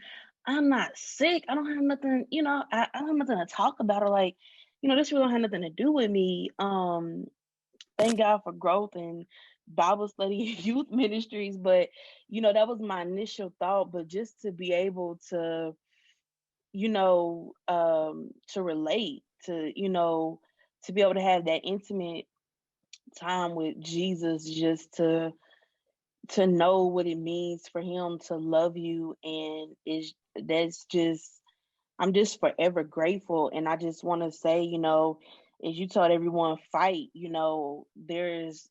L: I'm not sick. I don't have nothing, I don't have nothing to talk about, or like, this really don't have nothing to do with me. Thank God for growth and Bible study and youth ministries. But, that was my initial thought. But just to be able to, to relate, to be able to have that intimate time with Jesus, just to know what it means for him to love you, and that's just, I'm just forever grateful. And I just want to say, as you told everyone, fight, there's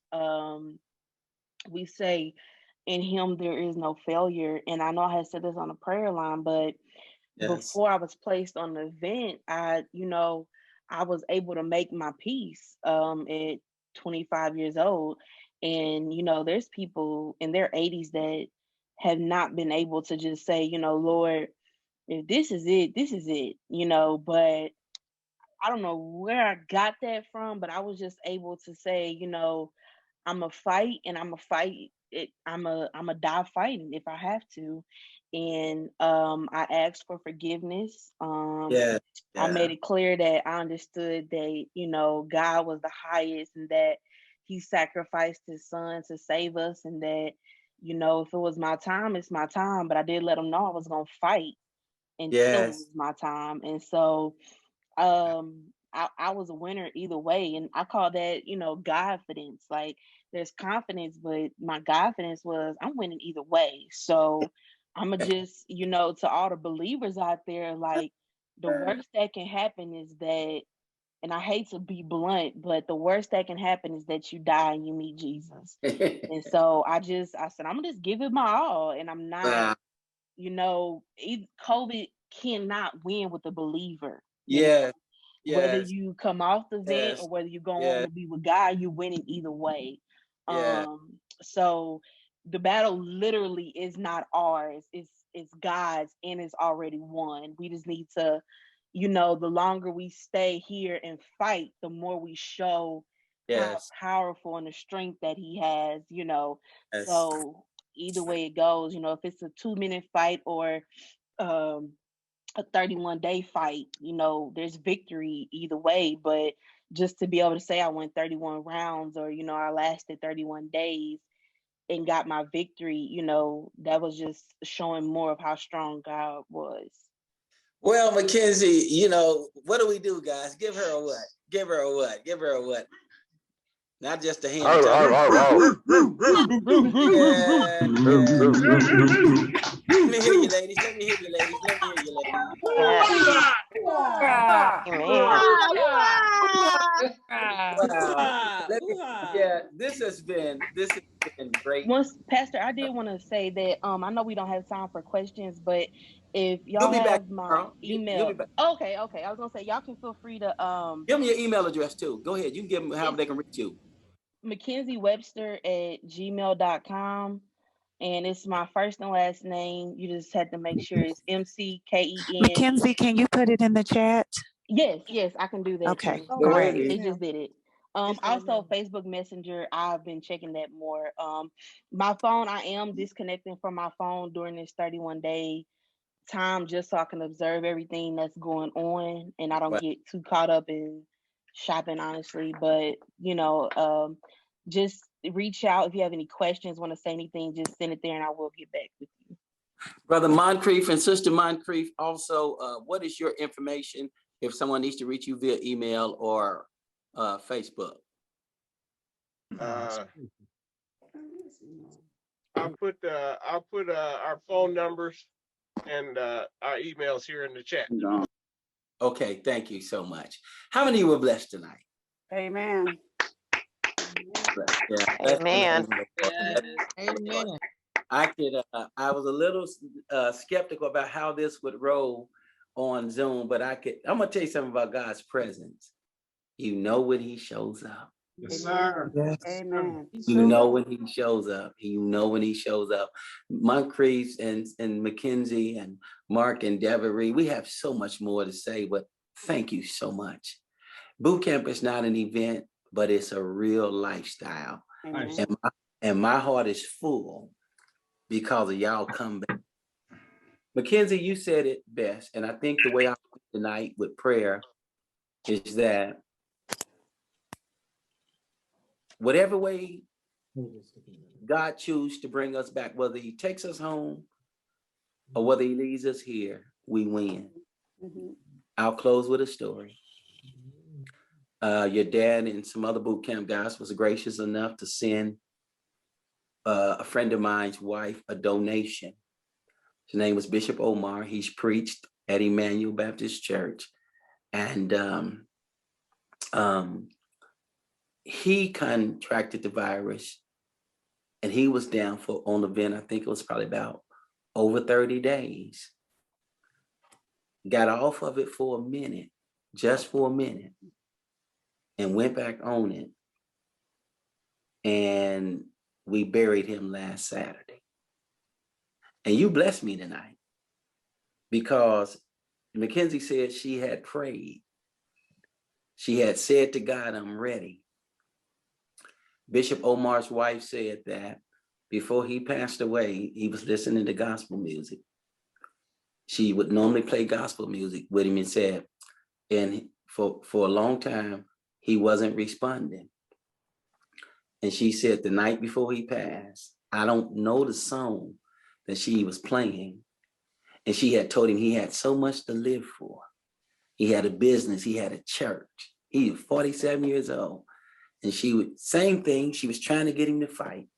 L: we say in him there is no failure. And I know I had said this on the prayer line, but
A: Yes.
L: before I was placed on the event, I was able to make my peace at 25 years old. And, there's people in their 80s that have not been able to just say, Lord, if this is it, this is it, but I don't know where I got that from, but I was just able to say, I'm a fight and I'm a fight it. I'm a die fighting if I have to. And I asked for forgiveness.
A: Yeah.
L: I
A: Yeah.
L: made it clear that I understood that, God was the highest and that he sacrificed his son to save us, and that, if it was my time, it's my time. But I did let him know I was gonna fight until it
A: Yes.
L: was my time. And so I was a winner either way. And I call that, Godfidence. Like there's confidence, but my Godfidence was I'm winning either way. So I'ma just, to all the believers out there, like the worst that can happen is that, and I hate to be blunt, but the worst that can happen is that you die and you meet Jesus. And so I said, I'm gonna just give it my all. And I'm not, COVID cannot win with a believer.
A: Yeah.
L: Whether
A: Yes.
L: you come off the vent
A: Yes.
L: or whether you go on
A: Yes.
L: to be with God, you're winning either way.
A: Yeah.
L: So the battle literally is not ours, it's God's, and it's already won. We just need to, the longer we stay here and fight, the more we show how
A: Yes.
L: powerful and the strength that he has,
A: Yes.
L: So either way it goes, if it's a 2-minute fight or um a 31-day fight, there's victory either way. But just to be able to say I went 31 rounds, or I lasted 31 days and got my victory, that was just showing more of how strong God was.
A: Well, Mackenzie, what do we do, guys? Give her a what? Give her a what? Give her a what? Not just a hand.
B: Oh, oh,
A: Yeah, yeah. Let me hear you, ladies. Let me hear you, ladies. Let me hear you, ladies. Wow. Yeah, this has been great.
L: Once, Pastor, I did want to say that I know we don't have time for questions, but if
A: You'll
L: y'all
A: be back
L: have my
A: tomorrow. You'll
L: email,
A: be back.
L: okay, I was gonna say y'all can feel free to
A: Give them your email address too. Go ahead. You can give them how they can reach you.
L: MackenzieWebster@gmail.com, and it's my first and last name. You just have to make sure it's McKenzie.
O: Mackenzie, can you put it in the chat?
L: Yes, I can do that.
O: Okay,
L: too.
O: great.
L: They just did it. Also Facebook Messenger, I've been checking that more. My phone, I am disconnecting from my phone during this 31-day time just so I can observe everything that's going on and I don't get too caught up in shopping, honestly. But just reach out if you have any questions, want to say anything, just send it there and I will get back with you.
A: Brother Moncrief and Sister Moncrief, also, what is your information if someone needs to reach you via email or Facebook?
K: I'll put our phone numbers and our emails here in the chat.
A: Okay, thank you so much. How many were blessed tonight?
N: Amen.
A: Yeah,
I: Amen.
D: Amen.
A: I was a little skeptical about how this would roll on Zoom, but I'm gonna tell you something about God's presence. You know when he shows up.
F: Yes, sir. Yes.
N: Amen.
A: You know when he shows up. You know when he shows up. Moncrief and Mackenzie and Mark and Devery, we have so much more to say, but thank you so much. BootCamp is not an event, but it's a real lifestyle. And my heart is full because of y'all come back. Mackenzie, you said it best, and I think the way I went tonight with prayer is that whatever way God chooses to bring us back, whether he takes us home or whether he leaves us here, we win. I'll close with a story. Your dad and some other boot camp guys was gracious enough to send a friend of mine's wife a donation. His name was Bishop Omar. He's preached at Emmanuel Baptist Church. And he contracted the virus and he was down on the vent. I think it was probably about over 30 days. Got off of it for a minute, just for a minute, and went back on it. And we buried him last Saturday. And you blessed me tonight because Mackenzie said she had prayed. She had said to God, I'm ready. Bishop Omar's wife said that before he passed away, he was listening to gospel music. She would normally play gospel music with him and said, and for a long time, he wasn't responding. And she said the night before he passed, I don't know the song that she was playing. And she had told him he had so much to live for. He had a business, he had a church. He was 47 years old. And she would, same thing, she was trying to get him to fight.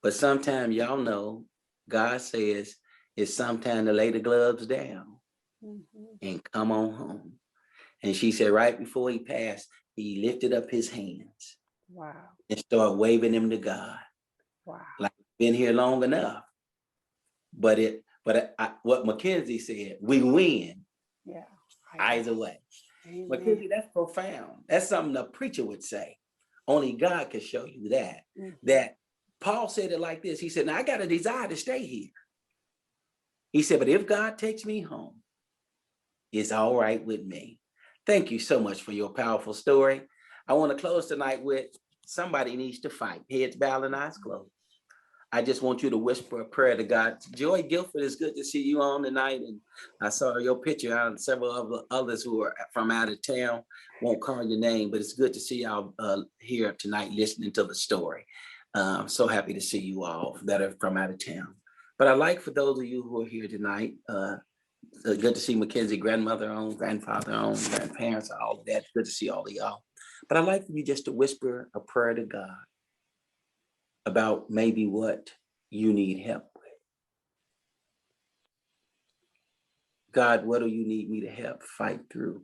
A: But sometimes y'all know, God says, it's sometime to lay the gloves down
N: Mhm.
A: and come on home. And she said, right before he passed, he lifted up his hands
N: Wow.
A: and started waving them to God.
N: Wow.
A: Like, been here long enough. But what Mackenzie said, we win
N: Yeah.
A: either way.
N: Amen.
A: Mackenzie, that's profound. That's something a preacher would say. Only God can show you that.
N: Mhm.
A: That Paul said it like this. He said, now I got a desire to stay here. He said, but if God takes me home, it's all right with me. Thank you so much for your powerful story. I want to close tonight with somebody needs to fight. Heads bowed and eyes closed. I just want you to whisper a prayer to God. Joy Guilford, it's good to see you on tonight. And I saw your picture and several of the others who are from out of town. Won't call your name, but it's good to see y'all here tonight listening to the story. I'm so happy to see you all that are from out of town. But I'd like for those of you who are here tonight, good to see Mackenzie, grandmother on, grandfather on, grandparents, all of that. Good to see all of y'all. But I'd like for you just to whisper a prayer to God about maybe what you need help with. God, what do you need me to help fight through?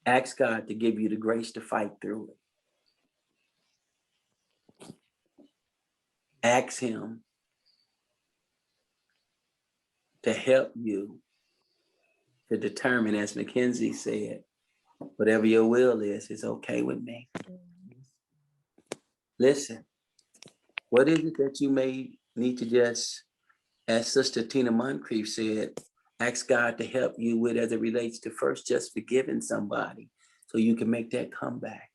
A: Ask God to give you the grace to fight through it. Ask him to help you to determine, as Mackenzie said, whatever your will is okay with me. Listen, what is it that you may need to just, as Sister Tina Moncrief said, ask God to help you with as it relates to first just forgiving somebody so you can make that comeback?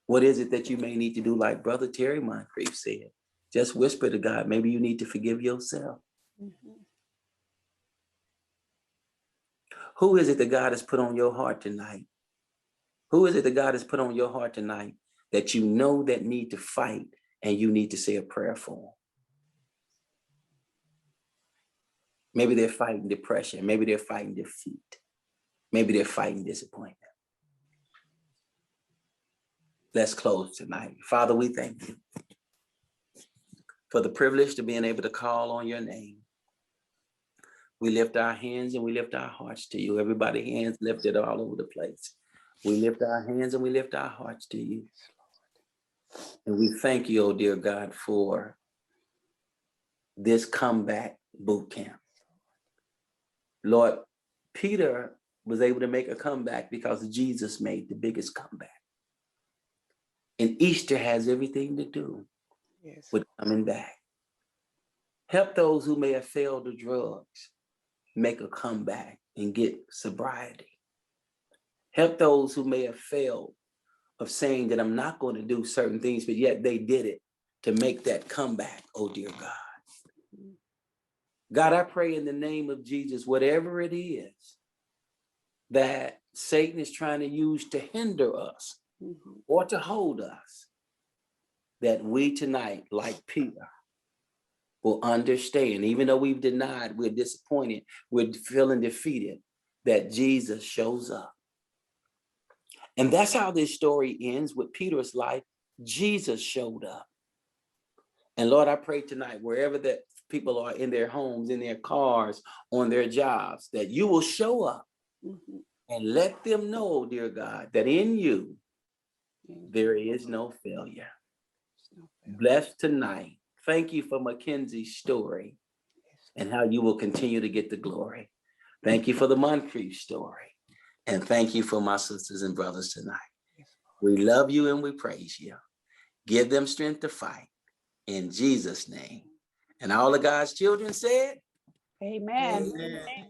A: What is it that you may need to do, like Brother Terry Moncrief said? Just whisper to God, maybe you need to forgive yourself.
N: Mhm.
A: Who is it that God has put on your heart tonight? Who is it that God has put on your heart tonight that you know that need to fight and you need to say a prayer for? Maybe they're fighting depression. Maybe they're fighting defeat. Maybe they're fighting disappointment. Let's close tonight. Father, we thank you for the privilege to being able to call on your name. We lift our hands and we lift our hearts to you. Everybody hands lifted all over the place. We lift our hands and we lift our hearts to you. And we thank you, oh dear God, for this comeback boot camp. Lord, Peter was able to make a comeback because Jesus made the biggest comeback. And Easter has everything to do
N: Yes.
A: with coming back. Help those who may have failed the drugs make a comeback and get sobriety. Help those who may have failed of saying that I'm not going to do certain things, but yet they did it to make that comeback, oh dear God. God, I pray in the name of Jesus, whatever it is that Satan is trying to use to hinder us or to hold us, that we tonight, like Peter, will understand, even though we've denied, we're disappointed, we're feeling defeated, that Jesus shows up. And that's how this story ends with Peter's life. Jesus showed up. And Lord, I pray tonight, wherever that people are in their homes, in their cars, on their jobs, that you will show up and let them know, dear God, that in you, there is no failure. Bless tonight. Thank you for Mackenzie's story and how you will continue to get the glory. Thank you for the Moncrief story. And thank you for my sisters and brothers tonight. We love you and we praise you. Give them strength to fight in Jesus' name. And all of God's children said,
N: Amen.
E: Amen.